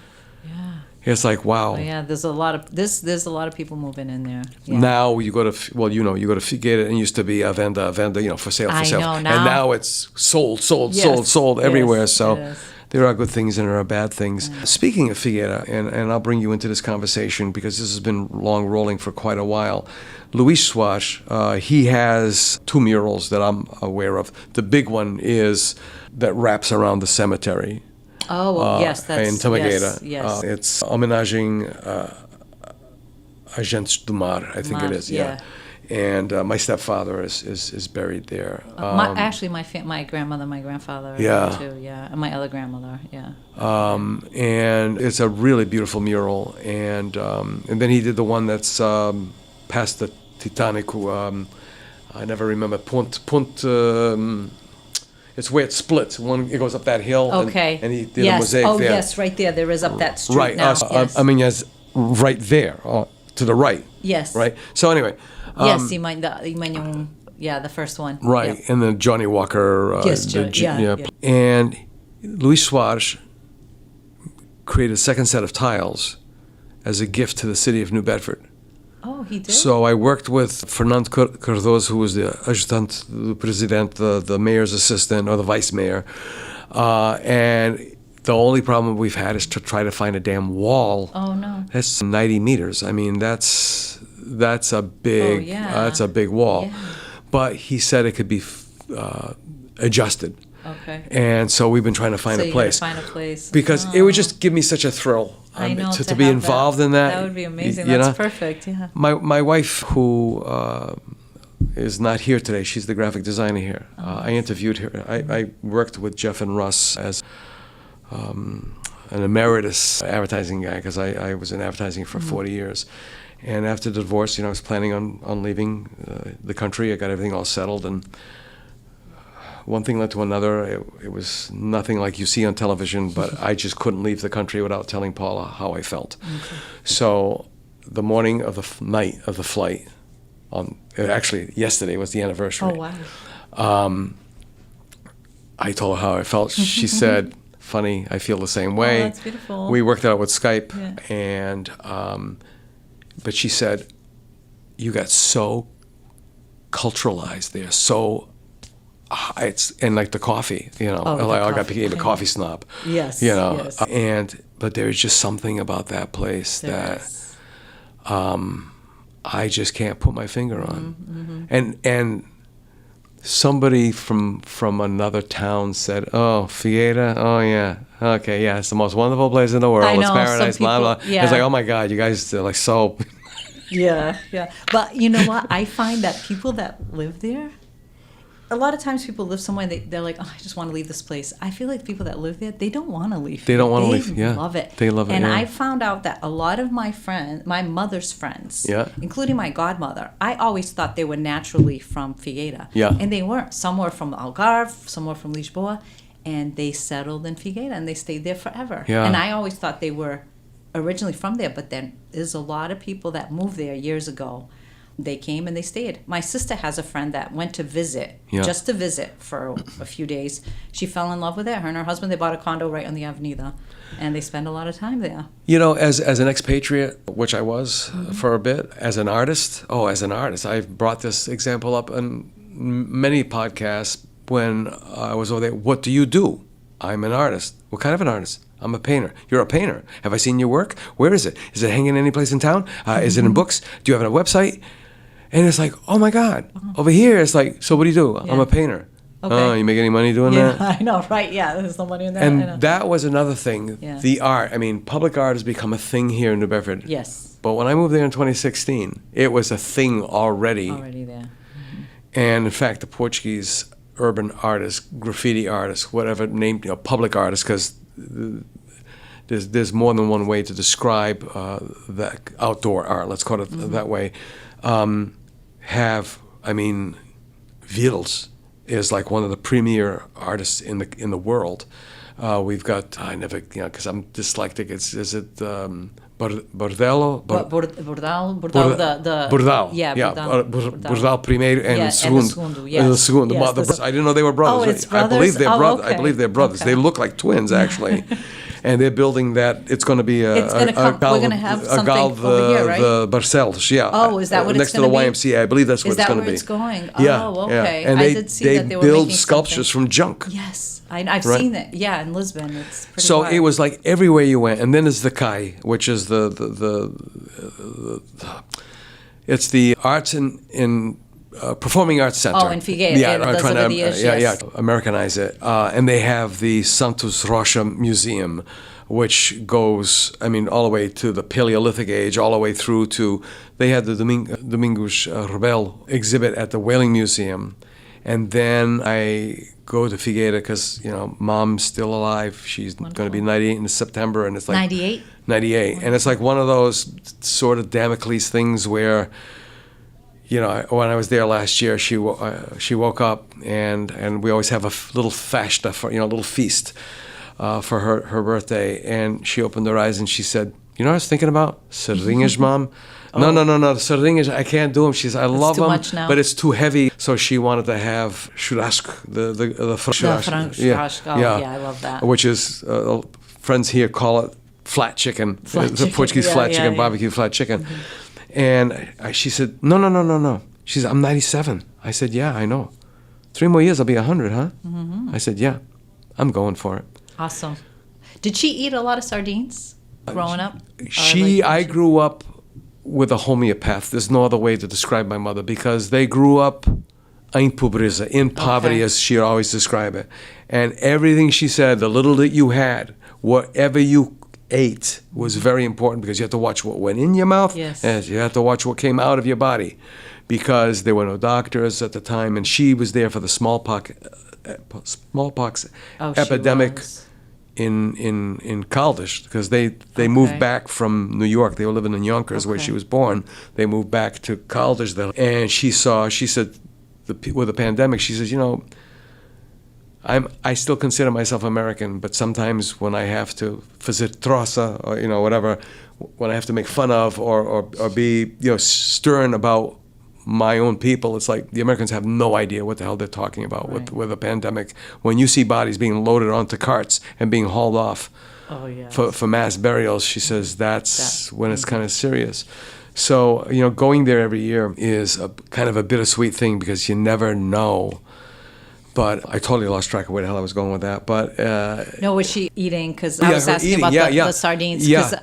It's like, wow. There's a lot of people moving in there. Yeah. Now you go to Figueira, and it used to be a venda, for sale. I know, and now it's sold everywhere. So there are good things and there are bad things. Yeah. Speaking of Figueira, and I'll bring you into this conversation because this has been long rolling for quite a while. Luis Soares, he has 2 murals that I'm aware of. The big one is that wraps around the cemetery. Oh, well, yes, that's in Tamagaita. Yes. It's homenaging Agentes do Mar, I think it is. Yeah. And my stepfather is buried there. My grandmother, my grandfather are there too. Yeah, and my other grandmother. Yeah. And it's a really beautiful mural. And then he did the one that's past the Titanic. I never remember. It's where it splits. It goes up that hill. Okay. And he did a mosaic there. Oh, yes, right there. There is up that street right. now. Yes. I mean, yes, right there, to the right. Yes. Right. So anyway. Yes, the first one. Right, Yep. and then Johnny Walker. Yeah. And Luis Soares created a second set of tiles as a gift to the city of New Bedford. Oh, he did? So I worked with Fernando Cardoso, who was the adjutant president, the mayor's assistant, or the vice mayor. And the only problem we've had is to try to find a damn wall. Oh, no. That's 90 meters. I mean, that's a big wall. Yeah. But he said it could be adjusted. Okay. And so we've been trying to find a place. Because it would just give me such a thrill. I know, to be involved in that. That would be amazing. That's perfect, yeah. My wife, who is not here today, she's the graphic designer here. I interviewed her. I worked with Jeff and Russ as an emeritus advertising guy because I was in advertising for 40 years. And after the divorce, I was planning on leaving the country. I got everything all settled, and one thing led to another. It was nothing like you see on television, but I just couldn't leave the country without telling Paula how I felt. Okay. So the morning of the night of the flight, on Actually, yesterday was the anniversary. Oh, wow. I told her how I felt. She said, funny, I feel the same way. Oh, that's beautiful. We worked it out with Skype. Yeah. And, but she said, you got so culturalized there, so and like the coffee, you know, I became a coffee snob. Yes, you know, yes. But there's just something about that place that I just can't put my finger on. And somebody from another town said, "Oh, Figueira, oh yeah, okay, yeah, it's the most wonderful place in the world. I know, it's paradise." some people, blah blah. yeah. It's like, oh my God, you guys are like so. Yeah. But you know what? I find that people that live there, a lot of times people live somewhere, they're like, oh, I just want to leave this place. I feel like people that live there, they don't want to leave. They don't want to leave, yeah. They love it. They love it, And yeah. I found out that a lot of my mother's friends, Yeah. including my godmother, I always thought they were naturally from Figueira. Yeah. And they weren't. Some were from Algarve, some were from Lisboa, and they settled in Figueira, and they stayed there forever. Yeah. And I always thought they were originally from there, but then there's a lot of people that moved there years ago. They came and they stayed. My sister has a friend that went to visit, just to visit for a few days. She fell in love with it. Her and her husband, they bought a condo right on the Avenida, and they spend a lot of time there. You know, as an expatriate, which I was for a bit, as an artist, I've brought this example up on many podcasts when I was over there. What do you do? I'm an artist. What kind of an artist? I'm a painter. You're a painter. Have I seen your work? Where is it? Is it hanging any place in town? Is it in books? Do you have a website? And it's like, oh my God. Over here, it's like, so what do you do? Yeah. I'm a painter. Okay. Oh, you make any money doing that? I know, right? Yeah, there's no money in that. And that was another thing. Yeah. The art. I mean, public art has become a thing here in New Bedford. Yes. But when I moved there in 2016, it was a thing already. Already there. And in fact, the Portuguese urban artists, graffiti artists, whatever named, public artists, because there's more than one way to describe that outdoor art. Let's call it that way. Vils is like one of the premier artists in the world. We've got because I'm dyslexic. Is it Bordello? Bordal. Yeah, Bordal primeiro and segundo. Yes. Segundo. Yes, I didn't know they were brothers. Oh, it's brothers? I believe they're brothers. Okay. They look like twins actually. And they're building that. It's going to be we're going to have something over here, right? The Barcelos, yeah. Oh, is that what it's going to be? Next to the YMCA, I believe that's what it's going to be. Is that where it's going? Yeah, Oh, okay. Yeah. And I did see that they were build making sculptures something. from junk. Yes, I've seen it. Yeah, in Lisbon, it's pretty So wild. it was like everywhere you went. And then there's the CAI, which is it's the Arts in Performing Arts Center. Oh, in Figueira. Yeah, I'm trying to yes. Americanize it. And they have the Santos Rocha Museum, which goes, all the way to the Paleolithic age, all the way through to, they had the Domingos Rebel exhibit at the Whaling Museum. And then I go to Figueira because, Mom's still alive. She's going to be 98 in September. And it's like 98? 98. And it's like one of those sort of Damocles things where, when I was there last year, she woke up and we always have a little festa, a little feast for her birthday. And she opened her eyes and she said, what I was thinking about? Sardinhas, Mom. No, sardinhas, I can't do them. She says, I love them, but it's too heavy. So she wanted to have churrasco, the churrasco. Yeah, I love that. Which is, friends here call it flat chicken. The Portuguese flat chicken, barbecue flat chicken. And she said, no. She said, I'm 97. I said, yeah, I know. 3 more years, I'll be 100, huh? I said, yeah, I'm going for it. Awesome. Did she eat a lot of sardines growing up? I grew up with a homeopath. There's no other way to describe my mother because they grew up in pobreza, in poverty, as she always described it. And everything she said, the little that you had, whatever you ate was very important because you had to watch what went in your mouth and you had to watch what came out of your body because there were no doctors at the time. And she was there for the smallpox epidemic in Caldas because they moved back from New York. They were living in Yonkers where she was born. They moved back to Caldas and she said with the pandemic, she says, I still consider myself American, but sometimes when I have to visit troça or whatever, when I have to make fun of or be stern about my own people, it's like the Americans have no idea what the hell they're talking about with a pandemic. When you see bodies being loaded onto carts and being hauled off for mass burials, she says that's when it's kind of serious. So, going there every year is a kind of a bittersweet thing because you never know. But I totally lost track of where the hell I was going with that. But no, was she eating? Because I was asking about the sardines. Because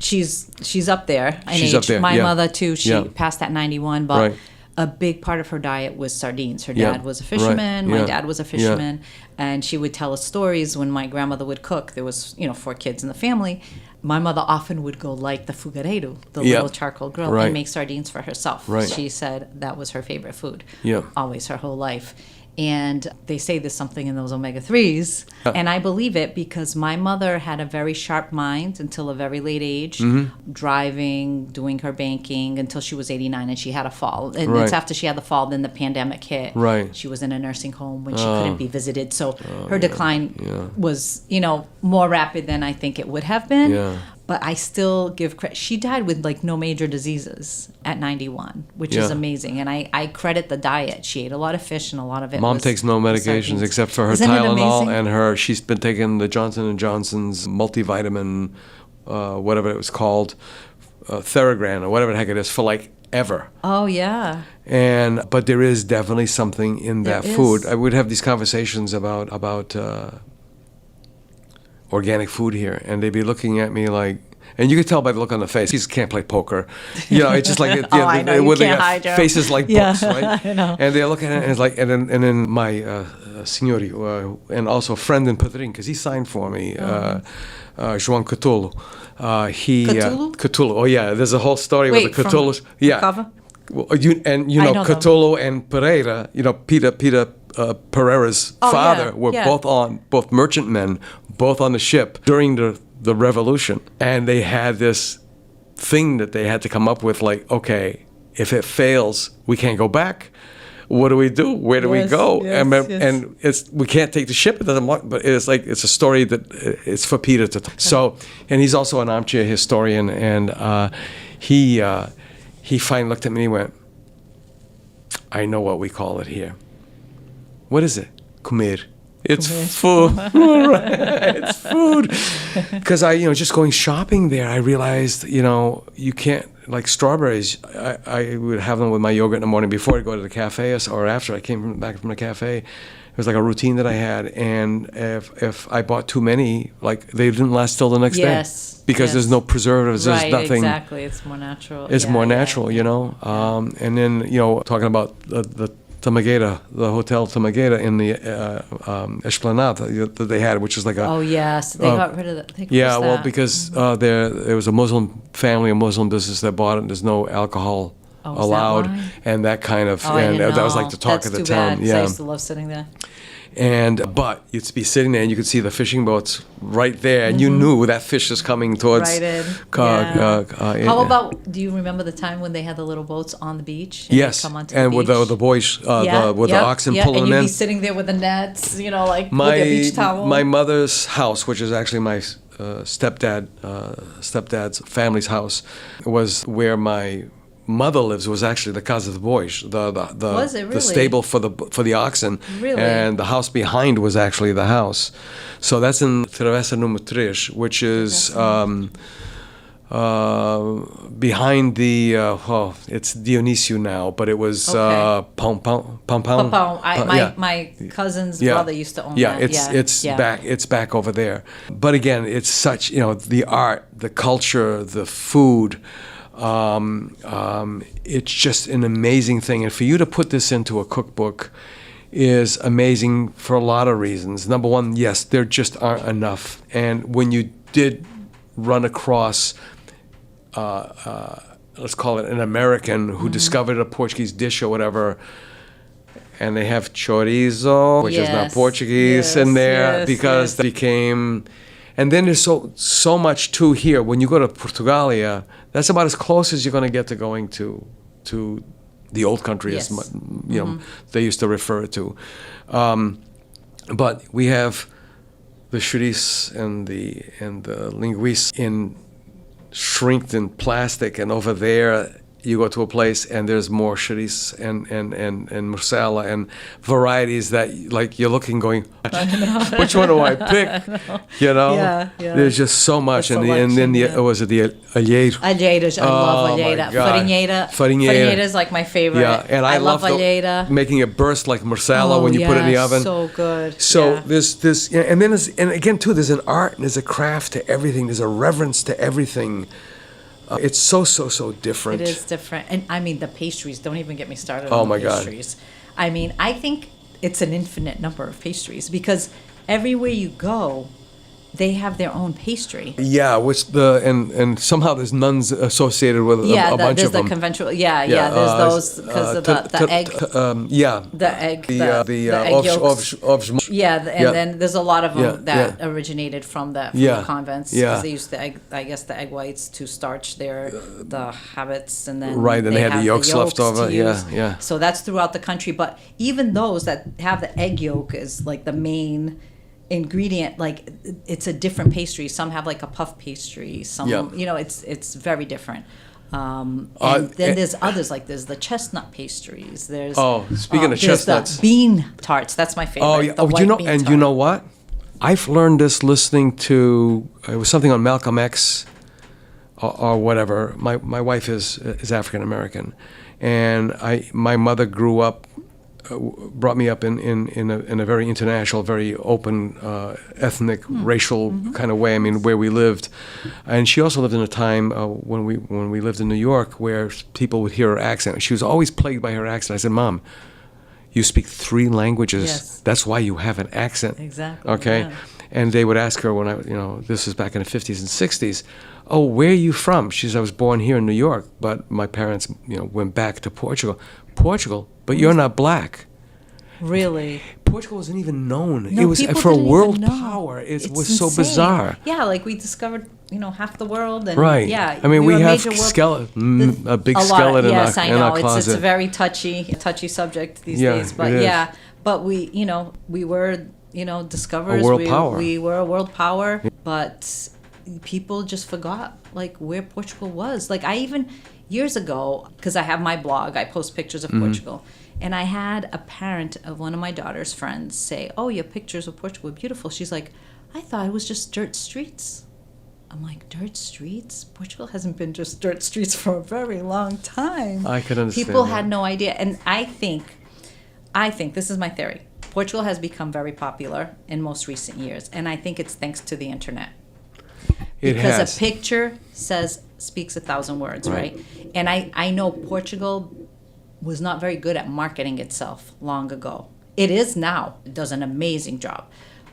she's up there in age. Up there. My mother too. She passed at 91, but a big part of her diet was sardines. Her dad was a fisherman. My dad was a fisherman, and she would tell us stories when my grandmother would cook. There was 4 kids in the family. My mother often would go light the fogareiro, the little charcoal grill, and make sardines for herself. She said that was her favorite food. Always, her whole life. And they say there's something in those omega-3s. And I believe it because my mother had a very sharp mind until a very late age, driving, doing her banking until she was 89 and she had a fall. And it's after she had the fall, then the pandemic hit. She was in a nursing home when she couldn't be visited. So her decline was, more rapid than I think it would have been. But I still give credit. She died with no major diseases at 91, which is amazing. And I credit the diet. She ate a lot of fish and a lot of it Mom takes no medications except for her Tylenol and she's been taking the Johnson & Johnson's multivitamin, whatever it was called, Theragram or whatever the heck it is, for ever. Oh, yeah. But there is definitely something in that food. I would have these conversations about organic food here, and they'd be looking at me like, and you could tell by the look on the face, he can't play poker. It's just like I know, you can't hide your faces like books, right? I know. And they're looking at it, and it's like, and then my signori, and also a friend in Pedrin, because he signed for me, João Cthulhu. Cthulhu. Oh yeah, there's a whole story with the Cthulhus. Well, Cthulhu and Pereira, Peter Pereira's father were both merchantmen, both on the ship during the revolution. And they had this thing that they had to come up with, okay, if it fails, we can't go back. What do we do? Where do we go? And we can't take the ship. It doesn't work, but it's a story that it's for Peter to tell. So, and he's also an armchair historian, and he finally looked at me and he went, I know what we call it here. What is it? Comer. It's food. It's food. Because just going shopping there, I realized, you can't, strawberries, I would have them with my yogurt in the morning before I go to the cafe or after I came back from the cafe. It was a routine that I had. And if I bought too many, they didn't last till the next day. Because there's no preservatives, there's nothing. Exactly. It's more natural. It's more natural, And then, talking about the Tamageda, the Hotel Tamageda in the Esplanade that they had, which is like a... Oh, yes. They got rid of that. Well, because there was a Muslim family, a Muslim business that bought it. There's no alcohol allowed. And that kind of... that was the talk of the town. I used to love sitting there. But you'd be sitting there and you could see the fishing boats right there, and you knew that fish is coming towards. Right in. How about? Do you remember the time when they had the little boats on the beach? And yes, come onto and the with beach? the boys, the oxen pulling and them in. You'd be sitting there with the nets, with your beach towel. My mother's house, which is actually my stepdad's family's house, was where my mother lives. Was actually the Casa de Bois, the stable for the oxen, and the house behind was actually the house. So that's in Travessa Número 3, which is behind the it's Dionisio now, but it was Pão. My cousin's brother used to own that. It's back over there. But again, it's such the art, the culture, the food. It's just an amazing thing, and for you to put this into a cookbook is amazing for a lot of reasons. Number one, yes, there just aren't enough, and when you did run across let's call it an American who discovered a Portuguese dish or whatever, and they have chorizo, which is not Portuguese, in there because they became... And then there's so much too here. When you go to Portugalia, that's about as close as you're going to get to going to the old country, as they used to refer it to. But we have the chouriço and the linguiça in shrinked in plastic, and over there you go to a place and there's more chorizo and morcella and varieties that like you're looking going, which one do I pick? You know, there's just so much. And then was it the alheiro? Alheiras, I love alheira. Farinheira is like my favorite. Yeah, and I love alheira. Making it burst like morcella when you put it in the oven. So good. So there's this, and then and again too, there's an art and there's a craft to everything. There's a reverence to everything. It's so different. It is different. And I mean, the pastries, don't even get me started on the pastries. God. I mean, I think it's an infinite number of pastries because everywhere you go, they have their own pastry. Yeah, which and somehow there's nuns associated with a bunch of them. There's the conventional. There's those because of the egg. The egg yolks. And then there's a lot of them that originated from the convents because they used the egg whites to starch the habits, and then and they had the yolks left over. So that's throughout the country, but even those that have the egg yolk is like the main ingredient, like it's a different pastry. Some have like a puff pastry, some it's very different. And then there's others, like there's the chestnut pastries. There's speaking of chestnuts, the bean tarts. That's my favorite. You know what? I've learned this listening to it was something on Malcolm X or whatever. My wife is African American, and my mother grew up. Brought me up in a very international, very open, ethnic, racial kind of way. I mean, where we lived, and she also lived in a time when we lived in New York where people would hear her accent. She was always plagued by her accent. I said, "Mom, you speak 3 languages. Yes. That's why you have an accent." Exactly. Okay, and they would ask her when this was back in the 50s and 60s. Oh, where are you from? She said, I was born here in New York, but my parents, went back to Portugal. Portugal, but you're not black. Really? Portugal wasn't even known. It was for a world power. It was so bizarre. Yeah, like we discovered, half the world. And right. Yeah. I mean, we have a big skeleton in our closet. It's a very touchy subject these days. But but we were, discoverers. A world power. We were a world power, but people just forgot like where Portugal was. Like I even years ago, because I have my blog, I post pictures of Portugal. And I had a parent of one of my daughter's friends say, "Oh, your pictures of Portugal are beautiful." She's like, "I thought it was just dirt streets." I'm like, dirt streets? Portugal hasn't been just dirt streets for a very long time. I could understand. People had no idea. And I think, this is my theory, Portugal has become very popular in most recent years. And I think it's thanks to the internet. Because a picture speaks 1,000 words, right? And I know Portugal was not very good at marketing itself long ago. It is now. It does an amazing job.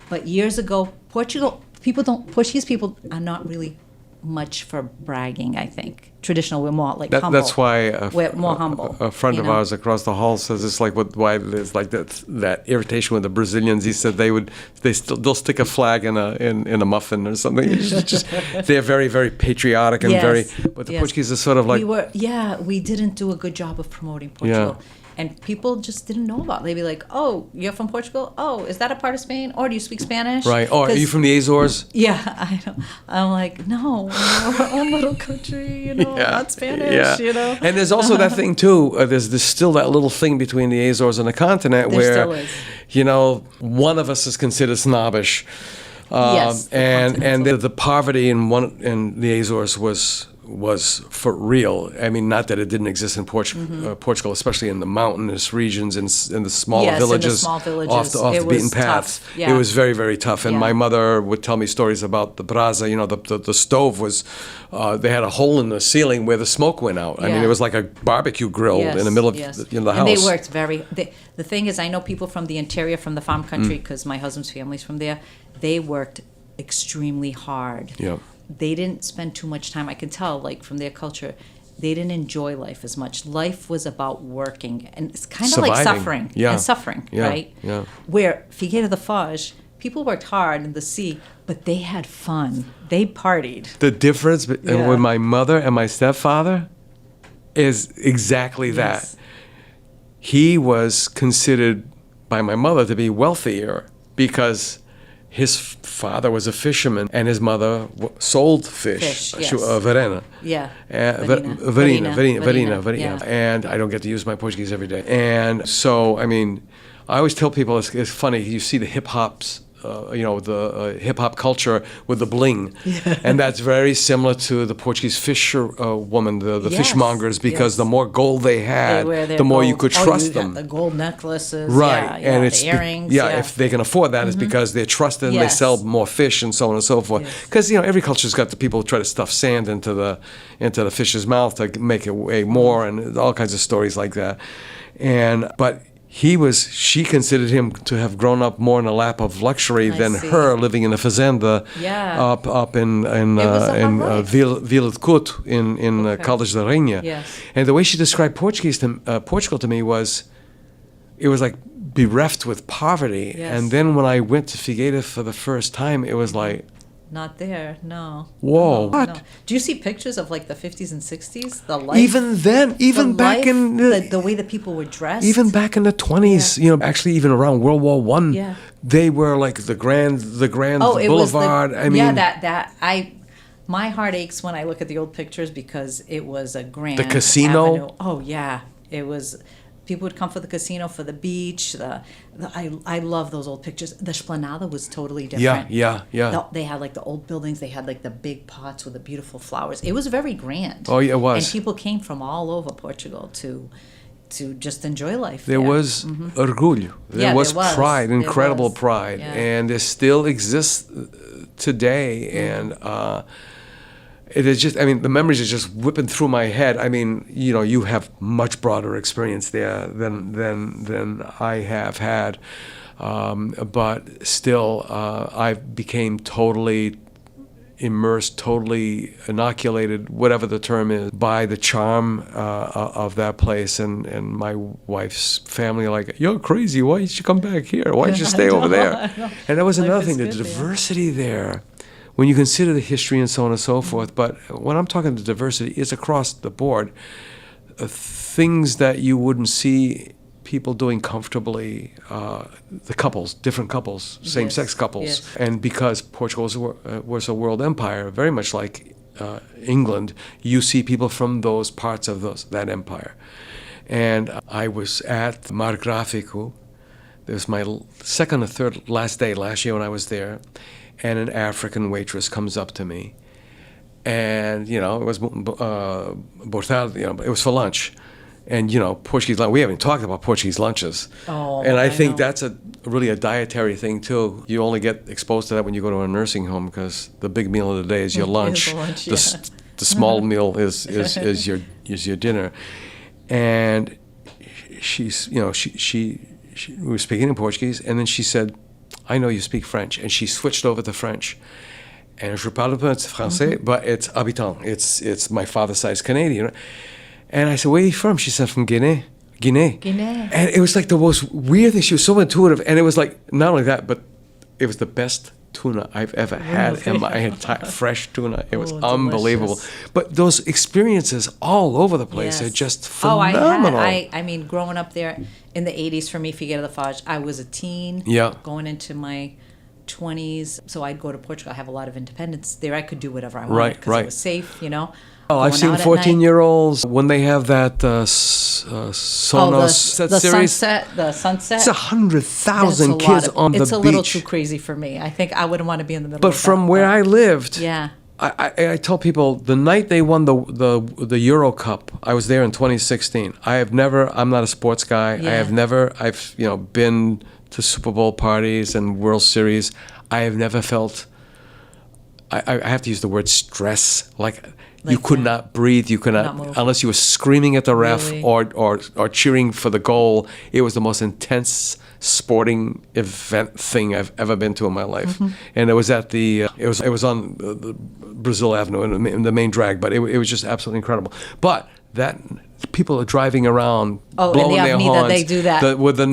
But years ago, Portuguese people are not really much for bragging, I think. Traditional, we're more like humble. That's why we're more humble. A friend of ours across the hall says it's like why there's like that irritation with the Brazilians. He said they'll stick a flag in a muffin or something. It's just they're very, very patriotic and but the Portuguese are sort of like we didn't do a good job of promoting Portugal. Yeah. And people just didn't know about it. They'd be like, "Oh, you're from Portugal? Oh, is that a part of Spain? Or do you speak Spanish?" Right. Or are you from the Azores? Yeah, I know. I'm like, no, we're our own little country, not Spanish, And there's also that thing, too. There's still that little thing between the Azores and the continent there where, still is. One of us is considered snobbish. Yes. And the poverty in the Azores was for real. I mean, not that it didn't exist in Portugal, especially in the mountainous regions and in the smaller villages, off the beaten path. Yeah. It was very, very tough. And my mother would tell me stories about the brasa. The stove was, they had a hole in the ceiling where the smoke went out. I mean, it was like a barbecue grill in the middle of the house. And they worked the thing is, I know people from the interior, from the farm country, because my husband's family's from there, they worked extremely hard. Yeah. They didn't spend too much time. I can tell, like, from their culture, they didn't enjoy life as much. Life was about working, and it's kind of like suffering. Right? Yeah. Where Figueira da Foz, people worked hard in the sea, but they had fun. They partied. The difference with my mother and my stepfather is exactly that. He was considered by my mother to be wealthier because his father was a fisherman, and his mother sold fish. Yes. Verena. Yeah. Verena. Yeah. And I don't get to use my Portuguese every day. And so, I mean, I always tell people it's funny. You see the hip hops. The hip hop culture with the bling, and that's very similar to the Portuguese fisher woman, the fishmongers, because the more gold they had, the more you could trust them. The gold necklaces, right? And it's the earrings. If they can afford that, it's because they're trusted and they sell more fish and so on and so forth. Because every culture's got the people who try to stuff sand into the fish's mouth to make it weigh more, and all kinds of stories like that. But she considered him to have grown up more in a lap of luxury than her living in a fazenda up in Vila de Couto in Caldas da Rainha. Yes. And the way she described Portugal to me was, it was like bereft with poverty. Yes. And then when I went to Figueira for the first time, it was like, not there, no. Whoa, no, what? No. Do you see pictures of like the 50s and 60s? The life, even then, even back life, in the way that people were dressed, even back in the 20s, actually even around World War I, they were like the grand boulevard. My heart aches when I look at the old pictures because it was a grand the casino. avenue. Oh yeah, it was. People would come for the casino, for the beach. I love those old pictures. The Esplanada was totally different. Yeah. They had like the old buildings. They had like the big pots with the beautiful flowers. It was very grand. Oh, yeah, it was. And people came from all over Portugal to just enjoy life. There was orgulho. There was pride, incredible pride. Yeah. And it still exists today. And it is just, the memories are just whipping through my head. You have much broader experience there than I have had. But still, I became totally immersed, totally inoculated, whatever the term is, by the charm of that place. And my wife's family are like, you're crazy. Why did you come back here? Why did you stay over there? And that was another thing, the diversity there. When you consider the history and so on and so forth, but when I'm talking the diversity, it's across the board. Things that you wouldn't see people doing comfortably, the couples, different couples, same-sex couples. Yes. And because Portugal was a world empire, very much like England, you see people from those parts of that empire. And I was at Mar Gráfico. It was my second or third last day last year when I was there. And an African waitress comes up to me, and it was it was for lunch, and Portuguese lunch. We haven't talked about Portuguese lunches, and I think that's really a dietary thing too. You only get exposed to that when you go to a nursing home, because the big meal of the day is your lunch. The small meal is your dinner, and she's she we were speaking in Portuguese, and then she said, I know you speak French, and she switched over to French. And je parle pas français, but it's habitant. It's my father's side's Canadian. And I said, where are you from? She said, from Guinea. And it was like the most weird thing. She was so intuitive. And it was like, not only that, but it was the best tuna I've ever had in my entire fresh tuna. It was unbelievable. Delicious. But those experiences all over the place are just phenomenal. I mean, growing up there in the 80s for me, Figueira da Foz, I was a teen, going into my 20s. So I'd go to Portugal. I have a lot of independence there. I could do whatever I wanted because it was safe, Oh, I've seen 14-year-olds when they have that Sonos the series. Sunset. It's 100,000 kids on the beach. It's a little too crazy for me. I think I wouldn't want to be in the middle but of that. But from where I lived, I tell people, the night they won the Euro Cup, I was there in 2016. I'm not a sports guy. I've been to Super Bowl parties and World Series. I have never felt, I have to use the word stress, like you could not breathe. You could not unless you were screaming at the ref or cheering for the goal. It was the most intense sporting event thing I've ever been to in my life. Mm-hmm. And it was at it was on the Brazil Avenue in the main drag, but it was just absolutely incredible. But that people are driving around blowing their horns. That they do that. With the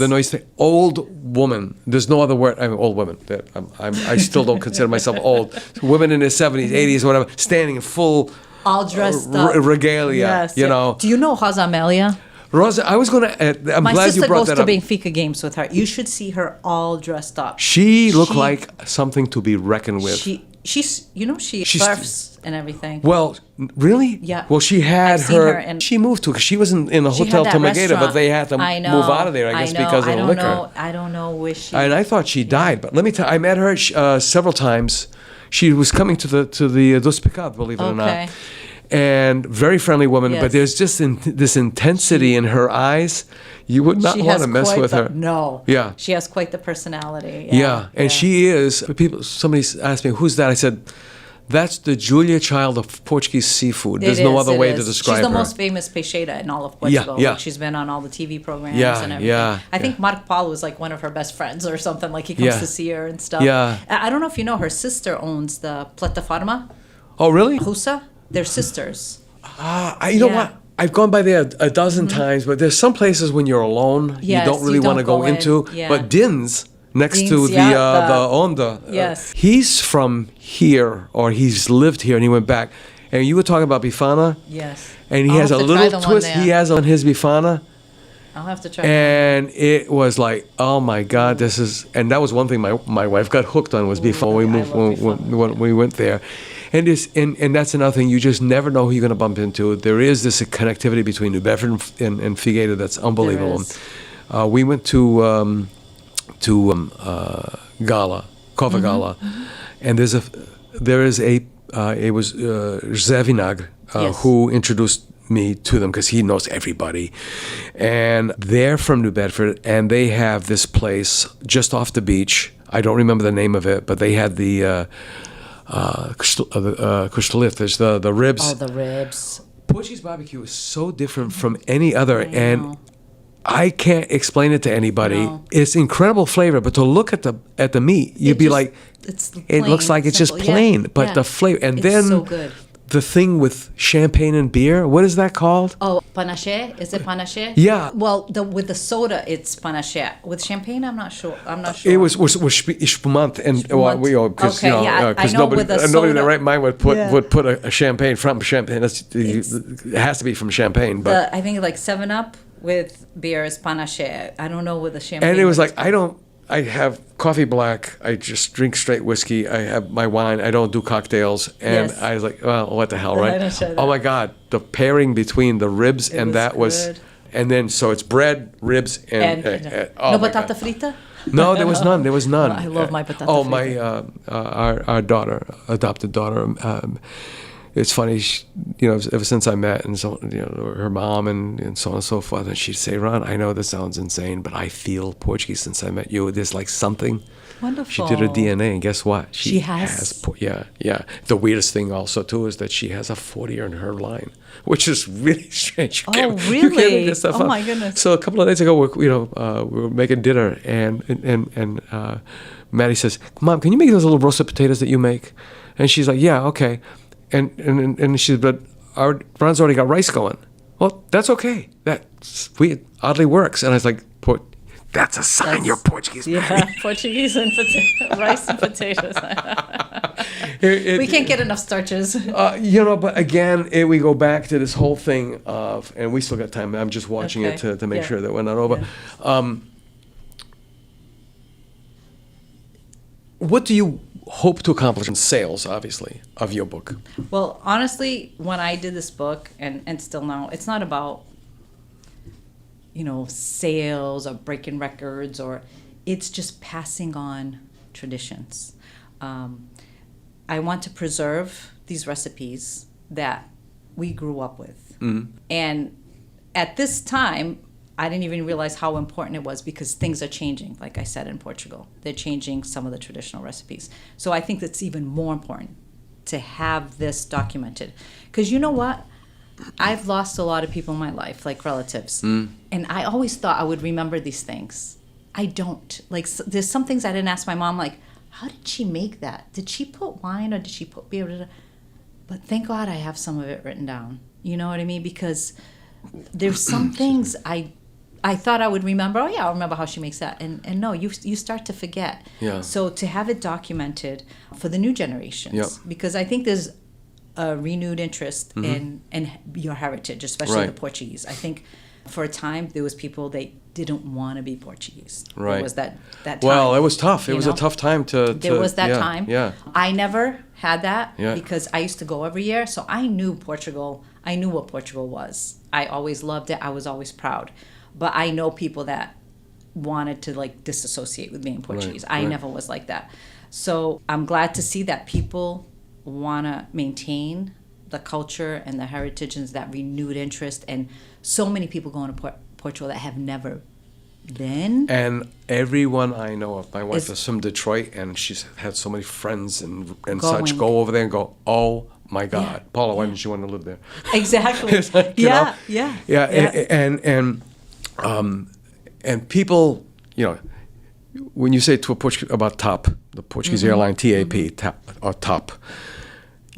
noise thing. Old woman. There's no other word. I mean, old women. I still don't consider myself old. Women in their 70s, 80s, whatever, standing in full all dressed up regalia. Yes, Do you know Rosa Amélia? Rosa, I was going to. I'm My glad you sister brought goes that to up. Benfica games with her. You should see her all dressed up. She looked like something to be reckoned with. She surfs and everything. Well, really? Yeah. Well, she had I've seen her and she moved to, because she was in the she Hotel had that Tomagata, but restaurant. they had to move out of there, I guess, because of the liquor. I don't know where she. And I thought she died, but let me tell you, I met her several times. She was coming to the Dos Pecados, believe it or not. And very friendly woman, but there's just this intensity in her eyes. You would not want to mess with her. No. Yeah. She has quite the personality. Yeah. And she is. Somebody asked me, "Who's that?" I said, "That's the Julia Child of Portuguese seafood. There's no other way to describe her." She's the most famous peixeira in all of Portugal. Yeah. Like, she's been on all the TV programs and everything. I think Mark Paulo was like one of her best friends or something. Like he comes to see her and stuff. Yeah. I don't know if you know, her sister owns the Plataforma. Oh, really? Rusa. They're sisters. You know what? I've gone by there a dozen times, but there's some places when you're alone you don't really want to go into. Yeah. But Din's next Din's, to the Onda. Yes. He's from here, or he's lived here, and he went back. And you were talking about bifana. Yes. And he has a little twist he has on his bifana. I'll have to try. And it was like, oh my God, this is, and that was one thing my wife got hooked on was bifana when we went there. And that's another thing, you just never know who you're going to bump into. There is this connectivity between New Bedford and Figueira that's unbelievable. We went to Gala, Coffee Gala, and there is a it was José Vinagre who introduced me to them because he knows everybody. And they're from New Bedford, and they have this place just off the beach. I don't remember the name of it, but they had the costelitos, the ribs. Oh, the ribs. Portuguese barbecue is so different from any other, and I can't explain it to anybody. No. It's incredible flavor, but to look at the meat, you'd be like, it looks like it's just plain, but the flavor, and then so good. The thing with champagne and beer, what is that called? Oh, panache? Is it panache? Yeah. Well, with the soda, it's panache. With champagne, I'm not sure. It was espumante, and because nobody in their right mind would put a champagne from champagne. It has to be from champagne, but I think like 7-Up with beer is panache. I don't know with the champagne. And it was like I have coffee black. I just drink straight whiskey. I have my wine. I don't do cocktails. And I was like, well, what the hell, right? Oh my God, the pairing between the ribs and that was, and then so it's bread, ribs, and no batata frita. No, there was none. There was none. I love my batata. Oh, frita. Our daughter, adopted daughter. It's funny, ever since I met, and so her mom and so on and so forth, and she'd say, "Ron, I know this sounds insane, but I feel Portuguese since I met you. There's like something." Wonderful. She did her DNA, and guess what? She has. Yeah. The weirdest thing also too is that she has a Fortier in her line, which is really strange. Really? You can't make this stuff up. My goodness. So a couple of days ago, we were making dinner, and Maddie says, "Mom, can you make those little roasted potatoes that you make?" And she's like, "Yeah, okay." And she said, "But Ron's already got rice going." Well, that's okay. That oddly works. And I was like, that's a sign you're Portuguese. Yeah, Portuguese and rice and potatoes. We can't get enough starches. But again, we go back to this whole thing of, and we still got time. I'm just watching it to make sure that we're not over. Yeah. What do you hope to accomplish in sales, obviously, of your book? Well, honestly, when I did this book, and still now, it's not about, sales or breaking records, it's just passing on traditions. I want to preserve these recipes that we grew up with. Mm-hmm. And at this time, I didn't even realize how important it was because things are changing, like I said, in Portugal. They're changing some of the traditional recipes. So I think it's even more important to have this documented. Because you know what? I've lost a lot of people in my life, like relatives. Mm. And I always thought I would remember these things. I don't. Like, there's some things I didn't ask my mom, like, how did she make that? Did she put wine or did she put beer? But thank God I have some of it written down. You know what I mean? Because there's some things I thought I would remember. Oh yeah, I'll remember how she makes that. And no, you start to forget. Yeah. So to have it documented for the new generations, because I think there's a renewed interest in your heritage, especially the Portuguese. I think For a time, there was people they didn't want to be Portuguese. Right. There was that time. Well, it was tough. It was know? a tough time to There was that yeah, time. Yeah. I never had that Yeah. because I used to go every year. So I knew Portugal. I knew what Portugal was. I always loved it. I was always proud. But I know people that wanted to like disassociate with being Portuguese. I never was like that. So I'm glad to see that people want to maintain the culture and the heritage and that renewed interest. And so many people going to Portugal that have never been. And everyone I know of, my wife is from Detroit, and she's had so many friends and such go over there and go, oh my God, Paula, why didn't you want to live there? Exactly. It's like, you know, Yeah. And people, you know, when you say to a Portuguese about TAP, the Portuguese airline, TAP, TAP,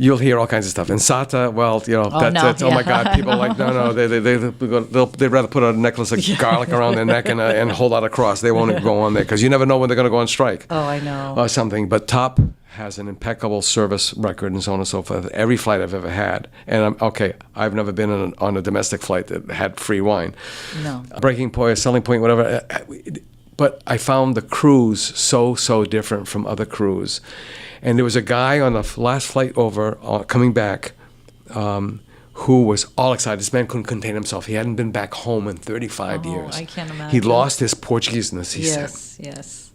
you'll hear all kinds of stuff. And SATA, well, you know, that's oh my God, people are like, no, they'd rather put a necklace of garlic around their neck and hold out a cross. They won't go on there because you never know when they're going to go on strike. Oh, I know. Or something. But TAP has an impeccable service record and so on and so forth. Every flight I've ever had. And I've never been on a domestic flight that had free wine. No. Breaking point, selling point, whatever. But I found the cruise so different from other crews. And there was a guy on the last flight over, coming back, who was all excited. This man couldn't contain himself. He hadn't been back home in 35 years. I can't imagine. He'd lost his Portugueseness, he said. Yes.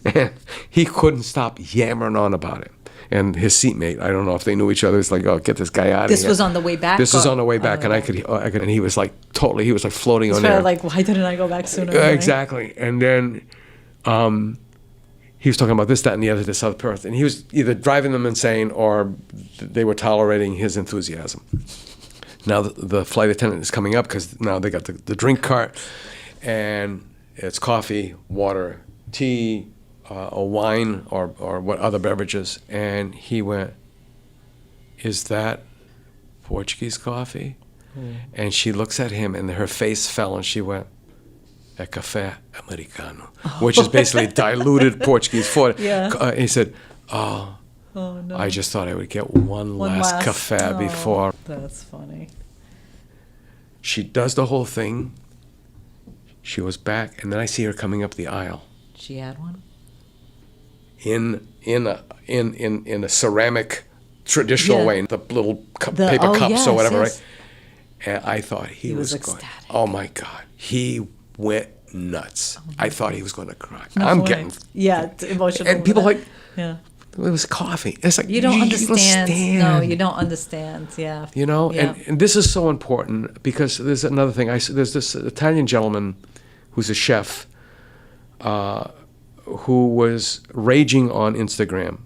And he couldn't stop yammering on about it. And his seatmate, I don't know if they knew each other. It's like, oh, get this guy out of here. This was on the way back? This was on the way back, and I could, and he was like totally, he was like floating on air. Like, why didn't I go back sooner? Exactly. And then he was talking about this, that, and the other, this other person. And he was either driving them insane or they were tolerating his enthusiasm. Now the flight attendant is coming up because now they got the drink cart, and it's coffee, water, tea, a wine or what other beverages. And he went, is that Portuguese coffee? And she looks at him and her face fell and she went, "É café americano," which is basically diluted Portuguese for. Yeah. He said, oh no. I just thought I would get one last café before. That's funny. She does the whole thing. She was back, and then I see her coming up the aisle. She had one? In a ceramic traditional way, the little paper cups or whatever, right? And I thought he was going, oh my God, he went nuts. I thought he was going to cry. I'm getting it's emotional. And people like, it was coffee. It's like you don't understand. No, you don't understand. Yeah. You know, and this is so important because there's another thing. There's this Italian gentleman who's a chef who was raging on Instagram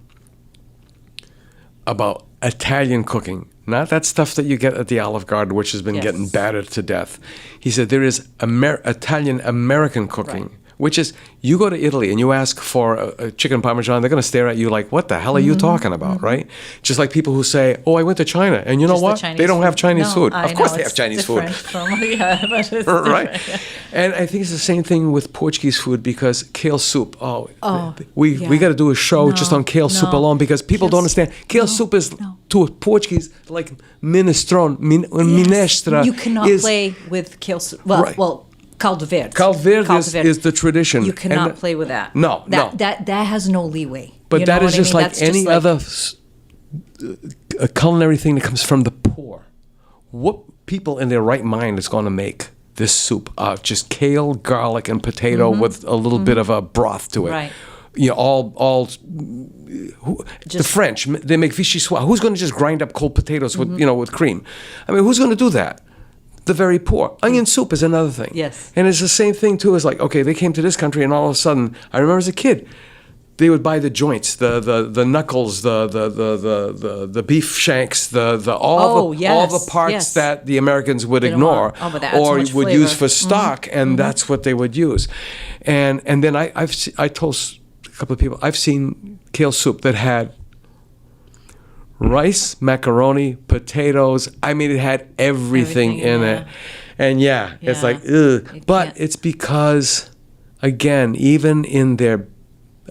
about Italian cooking. Not that stuff that you get at the Olive Garden, which has been getting battered to death. He said there is Italian-American cooking, which is you go to Italy and you ask for a chicken parmesan, they're going to stare at you like, what the hell are you talking about, right? Just like people who say, oh, I went to China, and you know what? They don't have Chinese food. Of course they have Chinese food. But it's right? And I think it's the same thing with Portuguese food because kale soup, we got to do a show just on kale soup alone because people don't understand. Kale soup is, to a Portuguese, like minestrone, minestra. You cannot play with kale soup. Well, caldo verde. Caldo verde is the tradition. You cannot play with that. No. That has no leeway. But that is just like any other culinary thing that comes from the poor. What people in their right mind is going to make this soup out? Just kale, garlic, and potato with a little bit of a broth to it. Right. You know, the French, they make vichyssoise. Who's going to just grind up cold potatoes with with cream? I mean, who's going to do that? The very poor. Onion soup is another thing. Yes. And it's the same thing too. It's like, okay, they came to this country and all of a sudden, I remember as a kid, they would buy the joints, the knuckles, the beef shanks, all the parts that the Americans would ignore or would use for stock, and that's what they would use. And then I told a couple of people, I've seen kale soup that had rice, macaroni, potatoes. I mean, it had everything in it. And it's like, ugh. But it's because, again, even in their,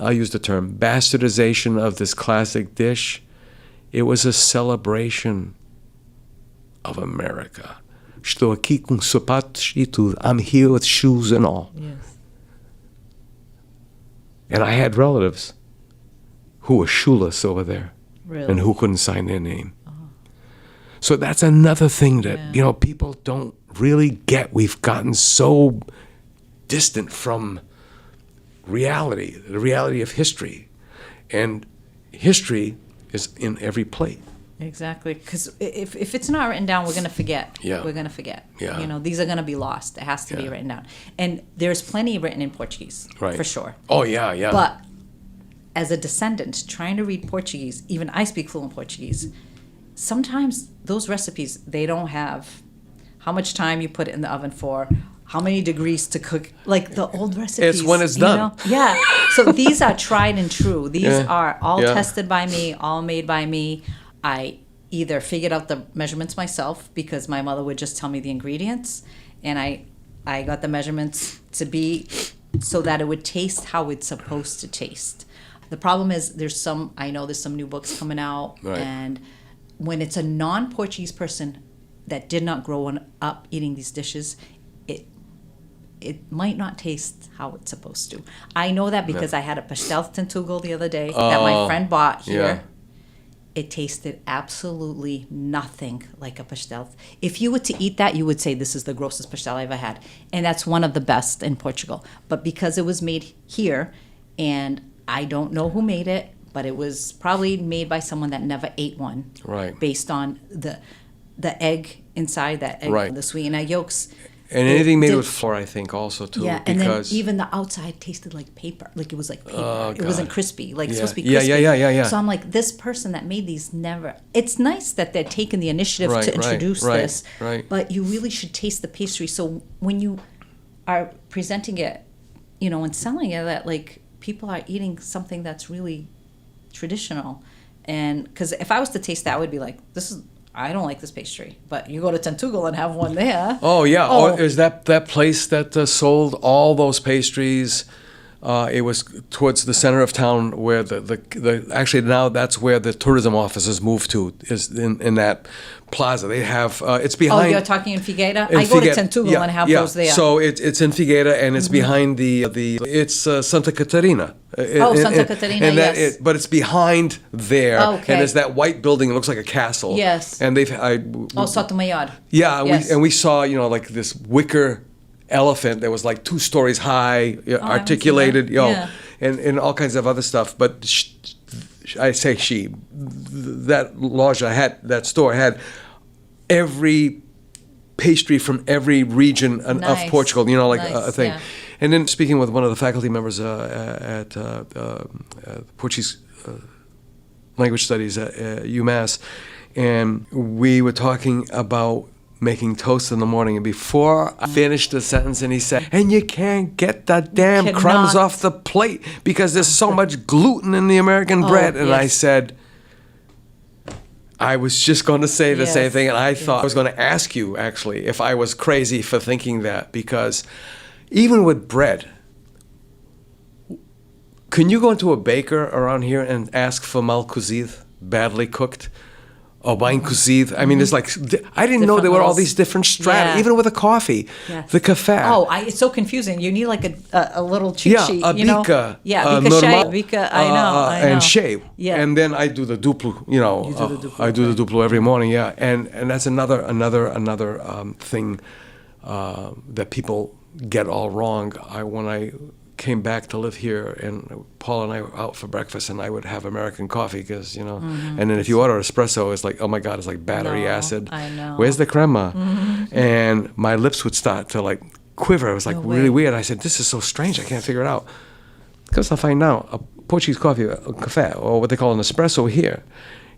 I'll use the term, bastardization of this classic dish, it was a celebration of America. estou aqui com sapatos e tudo. I'm here with shoes and all. Yes. And I had relatives who were shoeless over there. Really? And who couldn't sign their name. So that's another thing that, people don't really get. We've gotten so distant from reality, the reality of history. And history is in every plate. Exactly, because if it's not written down, we're going to forget. Yeah. We're going to forget. Yeah. These are going to be lost. It has to be written down. And there's plenty written in Portuguese, right. for sure. Oh, yeah. But as a descendant, trying to read Portuguese, even I speak fluent Portuguese, sometimes those recipes, they don't have how much time you put it in the oven for, how many degrees to cook, like the old recipes. It's when it's done. Yeah. So these are tried and true. These are all tested by me, all made by me. I either figured out the measurements myself because my mother would just tell me the ingredients, and I got the measurements to be so that it would taste how it's supposed to taste. The problem is there's some new books coming out, right. And when it's a non-Portuguese person that did not grow up eating these dishes, it might not taste how it's supposed to. I know that because I had a pastel de tentugal the other day that my friend bought here. Yeah. It tasted absolutely nothing like a pastel. If you were to eat that, you would say this is the grossest pastel I ever had. And that's one of the best in Portugal. But because it was made here, and I don't know who made it, but it was probably made by someone that never ate one. Right. Based on the egg inside, that egg, right. the sweetened egg yolks. And anything made with flour, I think, also, too. Yeah, and then even the outside tasted like paper. Like it was like paper. It wasn't crispy. Like it's supposed to be crispy. Yeah. So I'm like, this person that made these never... It's nice that they're taking the initiative to introduce this. Right. But you really should taste the pastry. So when you are presenting it, and selling it, that like people are eating something that's really traditional. And because if I was to taste that, I would be like, I don't like this pastry, but you go to Tentugal and have one there. Oh, yeah. Oh, is that place that sold all those pastries? It was towards the center of town where actually now that's where the tourism offices moved to, is in that plaza. They have, it's behind. Oh, you're talking in Figueira? I go to Tentugal and have those there. So it's in Figueira, and it's behind it's Santa Catarina. Santa Catarina, yes. But it's behind there, okay. And there's that white building. It looks like a castle. Yes. And Sotomayor. Yeah, yes. we saw, like this wicker elephant that was like 2 stories high, articulated, and all kinds of other stuff. But that loja that store had every pastry from every region of Portugal, a thing. Yeah. And then speaking with one of the faculty members at Portuguese language studies at UMass, and we were talking about making toast in the morning, and before I finished the sentence, and he said, and you can't get the damn crumbs off the plate because there's so much gluten in the American bread. And I said, I was just going to say the same thing, and I thought I was going to ask you, actually, if I was crazy for thinking that, because even with bread, can you go into a baker around here and ask for mal cozido, badly cooked? Or bem cozido. I mean, there's like, I didn't know there were all these different strata, even with a coffee, the café. Oh, it's so confusing. You need like a little cheat sheet, a bica. Bica, bica, I know. And shave. Yeah. And then I do the duplo, I do the duplo every morning, And that's another thing that people get all wrong. When I came back to live here, and Paul and I were out for breakfast, and I would have American coffee because, and then if you order espresso, it's like, oh my God, it's like battery acid. I know. Where's the crema? And my lips would start to like quiver. It was like really weird. I said, this is so strange. I can't figure it out. Because I find out a Portuguese coffee, a café, or what they call an espresso here,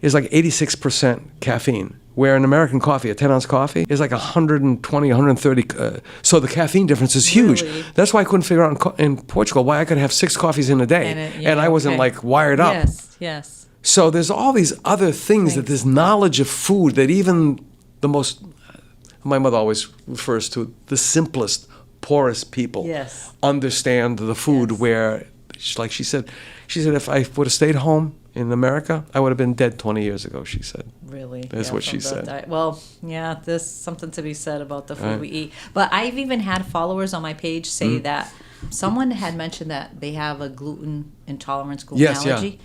is like 86% caffeine. Where an American coffee, a 10-ounce coffee, is like 120, 130. So the caffeine difference is huge. Really? That's why I couldn't figure out in Portugal why I could have 6 coffees in a day. And I wasn't like wired up. Yes. So there's all these other things that this knowledge of food that even the most, my mother always refers to the simplest, poorest people understand the food where, like she said, if I would have stayed home, in America, I would have been dead 20 years ago, she said. Really? That's what she said. Well, yeah, there's something to be said about the food we eat. But I've even had followers on my page say that someone had mentioned that they have a gluten intolerance, gluten allergy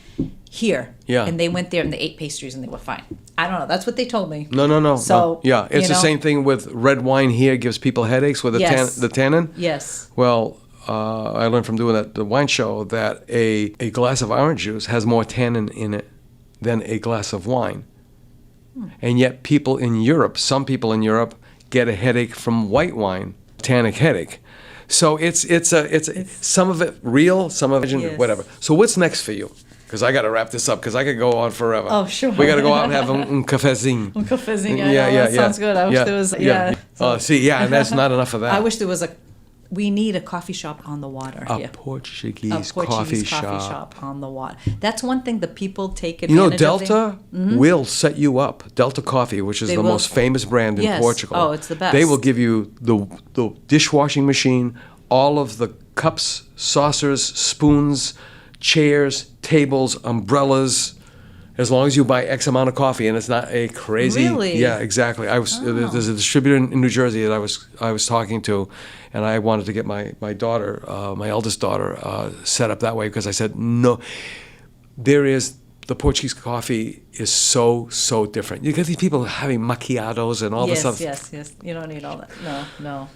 here. Yeah. And they went there and they ate pastries and they were fine. I don't know. That's what they told me. No. So, yeah, it's the same thing with red wine here gives people headaches with the tannin. Yes. Well, I learned from doing the wine show that a glass of orange juice has more tannin in it than a glass of wine. And yet some people in Europe get a headache from white wine, tannic headache. So it's some of it real, some of it whatever. So what's next for you? Because I got to wrap this up because I could go on forever. Oh, sure. We got to go out and have un cafezinho. Un cafezinho, that sounds good. I wish there was, and that's not enough of that. I wish there was we need a coffee shop on the water here. A Portuguese coffee shop on the water. That's one thing the people take advantage of. Delta will set you up. Delta Coffee, which is the most famous brand in Portugal. Oh, it's the best. They will give you the dishwashing machine, all of the cups, saucers, spoons, chairs, tables, umbrellas, as long as you buy X amount of coffee, and it's not a crazy. Really? Yeah, exactly. There's a distributor in New Jersey that I was talking to, and I wanted to get my daughter, my eldest daughter, set up that way because I said no. The Portuguese coffee is so different. You get these people having macchiatos and all this stuff. Yes. You don't need all that. No.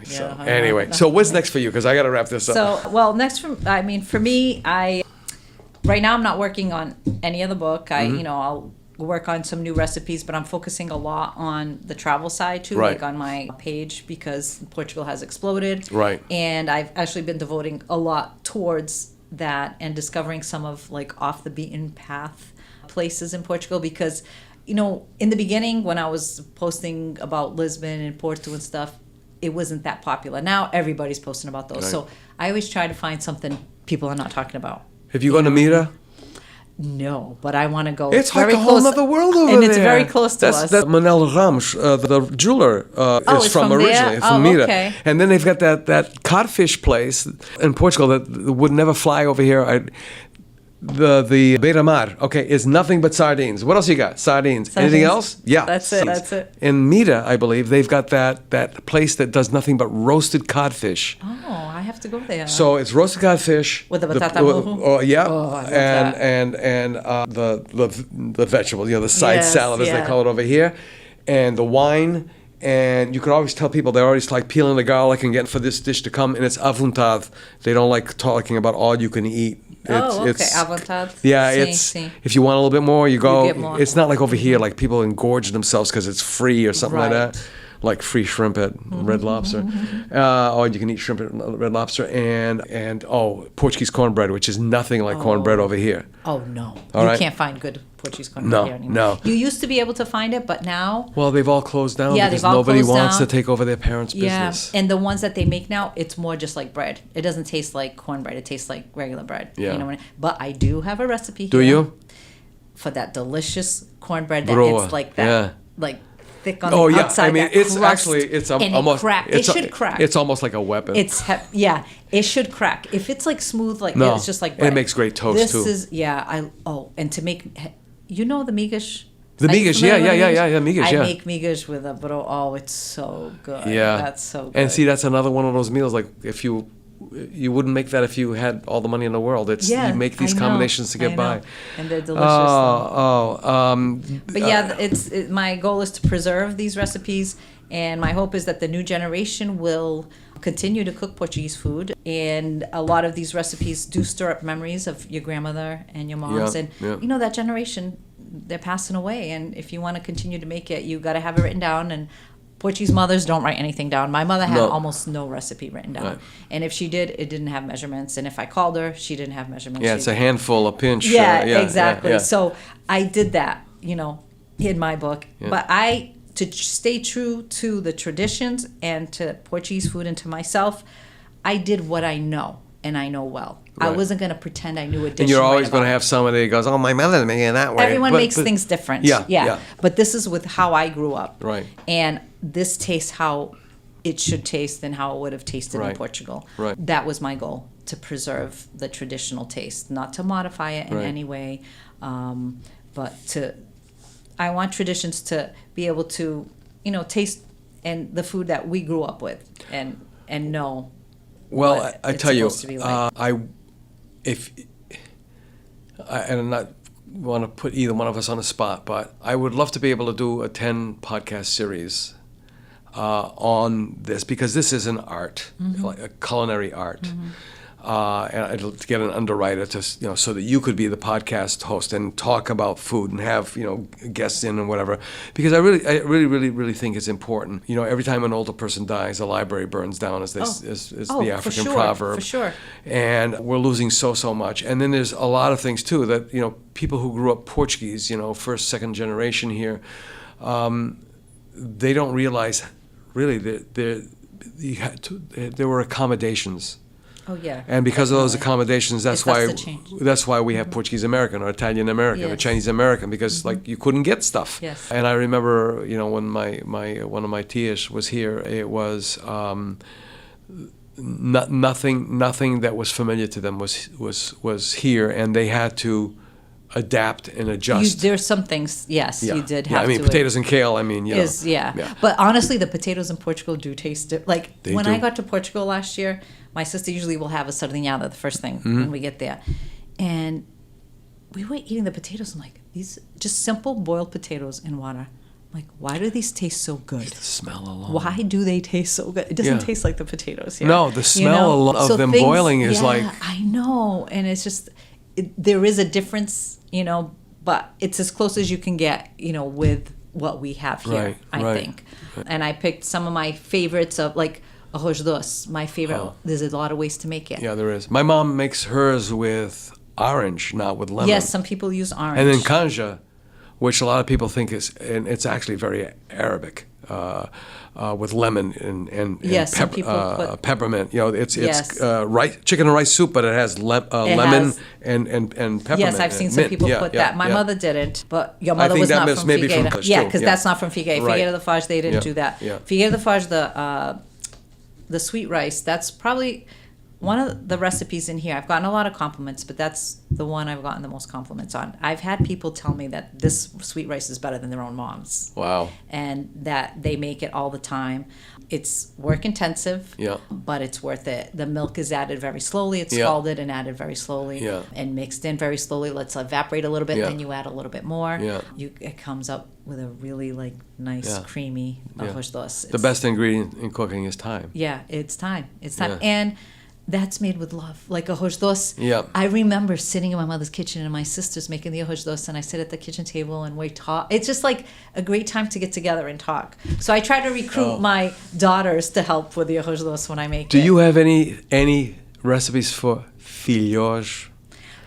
So anyway, so what's next for you? Because I got to wrap this up. So next for me, right now I'm not working on any other book. I'll work on some new recipes, but I'm focusing a lot on the travel side too, like on my page, because Portugal has exploded. Right. And I've actually been devoting a lot towards that and discovering some of off the beaten path places in Portugal, because in the beginning when I was posting about Lisbon and Porto and stuff, it wasn't that popular. Now everybody's posting about those. Right. So I always try to find something people are not talking about. Have you gone to Mira? No, but I want to go. It's like a whole other world over there. And it's very close to us. That's Manel Ramos, the jeweler, is from originally, from Mira. Okay. And then they've got that codfish place in Portugal that would never fly over here. The Beira Mar, is nothing but sardines. What else you got? Sardines. Anything else? Yeah. That's it. In Mira, I believe, they've got that place that does nothing but roasted codfish. Oh, I have to go there. So it's roasted codfish. With the batata burro? Yeah. Oh, I love and the vegetable, the side salad as they call it over here. And the wine. And you could always tell people they're always peeling the garlic and getting for this dish to come, and it's à vontade. They don't like talking about all you can eat. It's à vontade. Yeah, if you want a little bit more, you go. You get more. It's not like over here, people engorge themselves because it's free or something like that. Like free shrimp at Red Lobster, or you can eat shrimp at Red Lobster, and Portuguese cornbread, which is nothing like cornbread over here. Oh no, you can't find good Portuguese cornbread here anymore. No. You used to be able to find it, but now they've all closed down because they've all nobody closed wants down. to take over their parents' business. And the ones that they make now, it's more just like bread. It doesn't taste like cornbread. It tastes like regular bread. Yeah. But I do have a recipe here. Do you? For that delicious cornbred that Broa. it's like that, thick on the outside. I mean, it's crust, actually it's and almost it should crack. It's almost like a weapon. It should crack. If it's smooth it's just like bread. And it makes great toast too. And to make the migas. The migas, migas. I make migas with a bro. Oh, it's so good. Yeah, that's so good. And see, that's another one of those meals. If you wouldn't make that if you had all the money in the world. You make these combinations to get by, and they're delicious. But my goal is to preserve these recipes, and my hope is that the new generation will continue to cook Portuguese food. And a lot of these recipes do stir up memories of your grandmother and your moms, and that generation, they're passing away. And if you want to continue to make it, you got to have it written down. And Portuguese mothers don't write anything down. My mother had almost no recipe written down. Right. And if she did, it didn't have measurements. And if I called her, she didn't have measurements. Yeah, it's a handful, a pinch. Exactly. Yeah. So I did that, in my book. Yeah. But to stay true to the traditions and to Portuguese food and to myself, I did what I know, and I know well. Right. I wasn't going to pretend I knew a dish. And you're always going to have somebody who goes, "Oh, my mother made it that way." Everyone makes things different. Yeah. But this is with how I grew up. Right. And this tastes how it should taste and how it would have tasted in Portugal. Right. That was my goal, to preserve the traditional taste, not to modify it in any way, but I want traditions to be able to, taste and the food that we grew up with and know. Well, I tell you, like. And I'm not want to put either one of us on the spot, but I would love to be able to do a 10 podcast series on this, because this is an art, like a culinary art. And I'd like to get an underwriter to, so that you could be the podcast host and talk about food and have, guests in and whatever. Because I really think it's important. Every time an older person dies, a library burns down, as the African proverb. For sure. And we're losing so much. And then there's a lot of things too that, people who grew up Portuguese, first, second generation here, they don't realize really that there were accommodations. Oh yeah. And because of those accommodations, that's why we have Portuguese American or Italian American or Chinese American, because like you couldn't get stuff. Yes. And I remember, when my one of my tias was here, it was nothing that was familiar to them was here, and they had to adapt and adjust. There's some things, yes, you did have to. Potatoes and kale, But honestly, the potatoes in Portugal do taste like when I got to Portugal last year, my sister usually will have a sardinhada the first thing when we get there. And we were eating the potatoes, and like, these just simple boiled potatoes in water. I'm like, why do these taste so good? The smell alone. Why do they taste so good? It doesn't taste like the potatoes here. No, the smell of them boiling is like... I know, and it's just... there is a difference, but it's as close as you can get, with what we have here, I think. And I picked some of my favorites of, like, arroz doce, my favorite. There's a lot of ways to make it. Yeah, there is. My mom makes hers with orange, not with lemon. Yes, some people use orange. And then canja, which a lot of people think is, and it's actually very Arabic. With lemon and some people put peppermint. It's rice, chicken and rice soup, but it has lemon and peppermint. Yes, I've seen some people put that. My mother didn't, but your mother was not from Figueira. Because that's not from Figueira. Figueira da Foz, they didn't do that. Yeah. Figueira da Foz, the sweet rice, that's probably one of the recipes in here. I've gotten a lot of compliments, but that's the one I've gotten the most compliments on. I've had people tell me that this sweet rice is better than their own mom's. Wow. And that they make it all the time. It's work intensive, but it's worth it. The milk is added very slowly. It's scalded and added very slowly and mixed in very slowly. Let's evaporate a little bit, then you add a little bit more. It comes up with a really nice, creamy arroz doce. The best ingredient in cooking is time. Yeah, it's time. It's time. And that's made with love, like arroz doce. Yeah. I remember sitting in my mother's kitchen and my sister's making the arroz doce, and I sit at the kitchen table and we talk. It's just like a great time to get together and talk. So I try to recruit my daughters to help with the arroz doce when I make it. Do you have any recipes for filhos?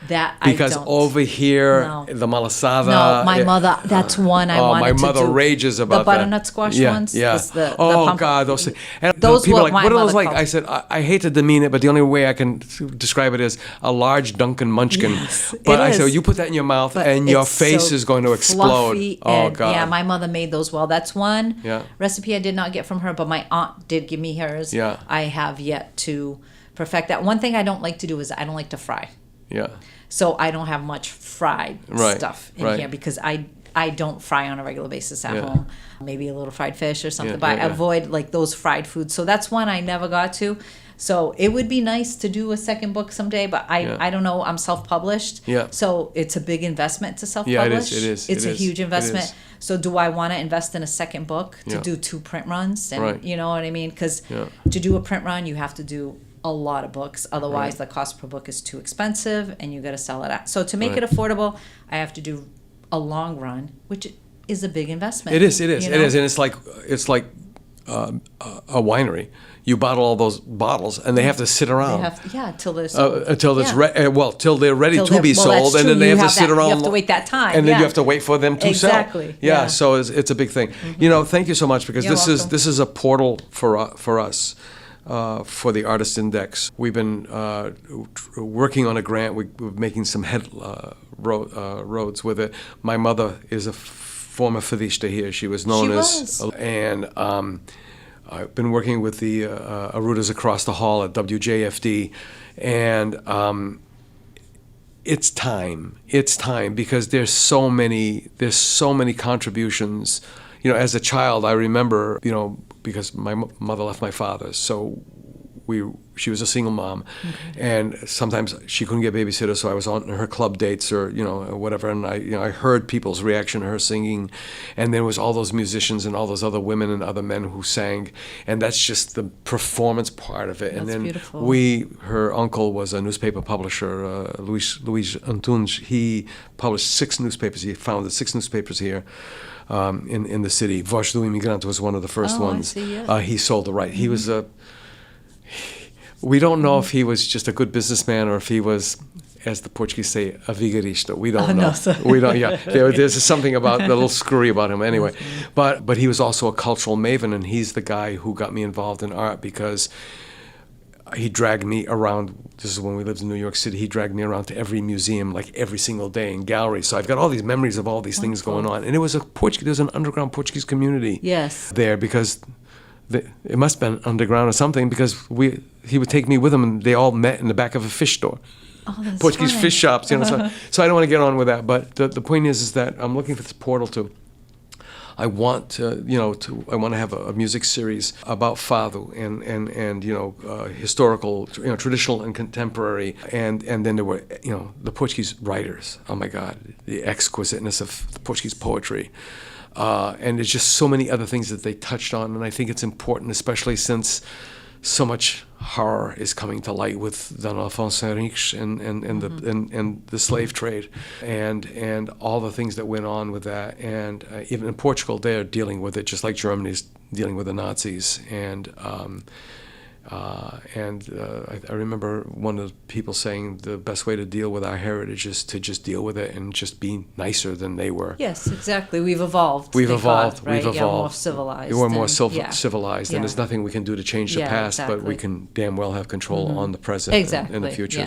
That because I don't. Over here, the malasada. No, my mother. That's one I wanted to do. My mother rages about the butternut squash ones. Yeah. The God, those things. And those people were are like, my what are those mother like? called. I said, I hate to demean it, but the only way I can describe it is a large Dunkin' Munchkin. Yes, but it I is. said, you put that in your mouth and your face is going to explode. And, God. Yeah, my mother made those well. That's one recipe I did not get from her, but my aunt did give me hers. Yeah. I have yet to perfect that. One thing I don't like to do is I don't like to fry. Yeah. So I don't have much fried stuff in here because I don't fry on a regular basis at home. Maybe a little fried fish or something, but I avoid those fried foods. So that's one I never got to. So it would be nice to do a second book someday, but I don't know. I'm self-published. Yeah. So it's a big investment to self-publish. Yeah, it is. It's a huge investment. So do I want to invest in a second book to do 2 print runs? And you know what I mean? Because to do a print run, you have to do a lot of books. Otherwise, the cost per book is too expensive, and you got to sell it out. So to make it affordable, I have to do a long run, which is a big investment. It is. And it's like a winery. You bottle all those bottles, and they have to sit around. Till they're sold. Till they're ready to be sold, and then they have to sit around. You have to wait that time, and then you have to wait for them to sell. Exactly. Yeah. So it's a big thing. Mm-hmm. Thank you so much, because this is a portal for us. For the Artist Index. We've been working on a grant. We're making some roads with it. My mother is a former fadista here. She was known as... And I've been working with the Arudas across the hall at WJFD, and it's time. It's time because there's so many contributions. As a child, I remember, because my mother left my father, so she was a single mom, and sometimes she couldn't get babysitters, so I was on her club dates or whatever, and I heard people's reaction to her singing, and there was all those musicians and all those other women and other men who sang, and that's just the performance part of it. That's and then beautiful. Her uncle was a newspaper publisher, Luis Antunes. He published 6 newspapers. He founded 6 newspapers here. In the city. Voz do Imigrante was one of the first ones. I see, yes. He sold the right. He was we don't know if he was just a good businessman or if he was, as the Portuguese say, a vigarista. We don't know. No, We don't. Yeah, there's something about a little screwy about him. Anyway, but he was also a cultural maven, and he's the guy who got me involved in art because he dragged me around. This is when we lived in New York City. He dragged me around to every museum, like every single day, in galleries. So I've got all these memories of all these things going on. And it was there's an underground Portuguese community there because it must have been underground or something because he would take me with him and they all met in the back of a fish store. Oh, that's Portuguese funny. fish shops. So I don't want to get on with that. But the point is that I'm looking for this portal to. I want to have a music series about fado and historical, traditional and contemporary, and then there were, the Portuguese writers. Oh my God, the exquisiteness of the Portuguese poetry, and there's just so many other things that they touched on, and I think it's important, especially since so much horror is coming to light with Don Alfonso Henriques and the slave trade and all the things that went on with that. And even in Portugal, they're dealing with it just like Germany's dealing with the Nazis. I remember one of the people saying the best way to deal with our heritage is to just deal with it and just be nicer than they were. Yes, exactly. We've evolved. We've thank evolved. God, right? We've Yeah, evolved. more civilized. We're more and- civilized, and there's nothing we can do to change the Yeah, past, but we exactly. can damn well have control on the present Exactly, and the future. yeah.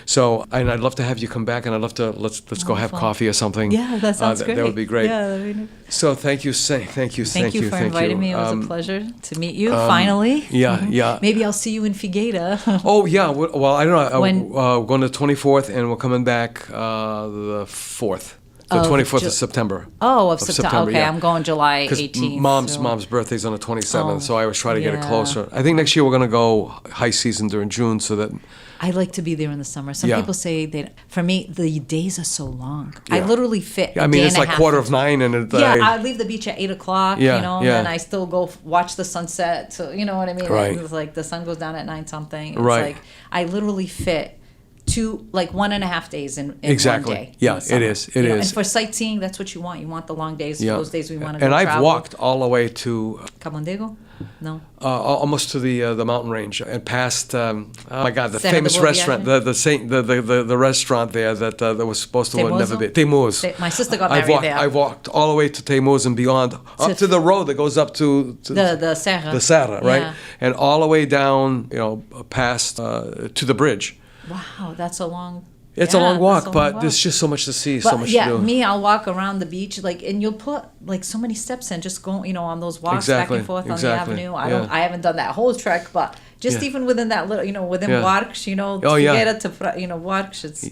So, and I'd love to have you come back, and I'd love to let's go have fun. coffee or something. Yeah, that sounds great. That would be great. Yeah, that'd be So thank you, thank you for inviting me. It was a pleasure to meet you. Finally. Yeah. Maybe I'll see you in Figueira. Oh yeah, well I don't know. When- We're going to the 24th, and we're coming back the 4th, the Of 24th Ju- of September. Oh, of September. Okay, yeah. I'm going July 'Cause 18th. Mom's birthday's on the 27th, Oh, so I was trying to get it yeah. closer. I think next year we're going to go high season during June, so that I like to be there in the summer. Some Yeah. people say that. For me, the days are so long. I Yeah. literally fit. I mean a day it's and a like half quarter into- of 9, and Yeah, I leave the beach at 8 o'clock. Yeah, And yeah. then I still go watch the sunset. So you know what I mean? Right. It's like the sun goes down at 9 something. It's Right. like I literally fit 1.5 days in Exactly. one day. Yeah, in the summer. it is. It You know, is. And for sightseeing, that's what you want. You want the long days. yeah. Those days we want to go And I've travel. walked all the way to Camondego? No. almost to the mountain range and past. Oh my God, the Serra famous de Boa restaurant, the restaurant there that was supposed to have never Teimoso? been. Teimoso. My sister got married there. I walked all the way to Teimoso and beyond, up to the road that goes up to The Serra. the Serra, right? Yeah. And all the way down, past to the bridge. Wow, that's a long. It's a long walk, that's a but long walk. there's just so much to see, But so much yeah, to do. me, I'll walk around the beach, and you'll put so many steps in, just going, on those walks back Exactly, and forth exactly, on the avenue. yeah. I haven't done that whole trek, but just Yeah. even within that little, within Yeah. Buarcos, Oh, yeah. Figueira to, Buarcos,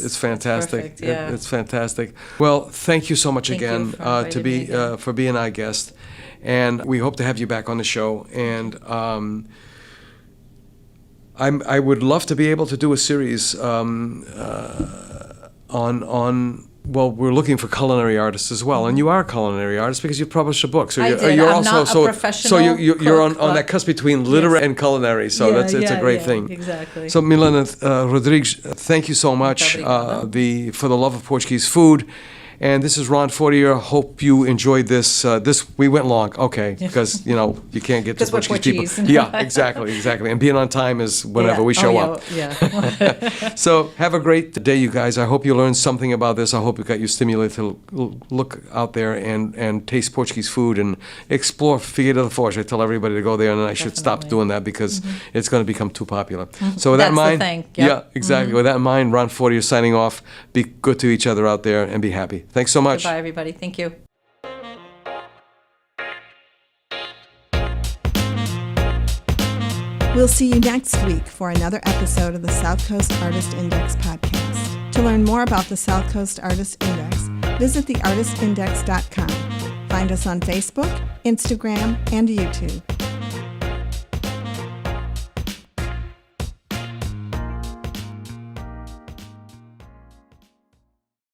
it's fantastic. perfect, yeah. It's fantastic. Well, thank you so much Thank you again for inviting me again. for being our guest, and we hope to have you back on the show. And I would love to be able to do a series on. Well, we're looking for culinary artists as well, and you are a culinary artist because you published a book. So I you're, did. you're I'm also not a so professional you're on cook, that but- cusp between literary and culinary. So Yeah, it's a great thing. Exactly. So Milena Rodrigues, thank you so much obrigada. for the love of Portuguese food. And this is Ron Fortier. Hope you enjoyed this. We went long, okay, because you can't get to 'Cause we're Portuguese people. Portuguese. Yeah, exactly. And being on time is whenever we show up. Yeah. So have a great day, you guys. I hope you learned something about this. I hope it got you stimulated to look out there and taste Portuguese food and explore Figueira da Foz. I tell everybody to go there, and I should stop Definitely. doing that because it's going to become too popular. So with that in That's the mind, thing. Yep. yeah, exactly. With that in mind, Ron Fortier signing off. Be good to each other out there and be happy. Thanks so much. Goodbye, everybody. Thank you. We'll see you next week for another episode of the South Coast Artist Index podcast. To learn more about the South Coast Artist Index, visit theartistindex.com. Find us on Facebook, Instagram, and YouTube.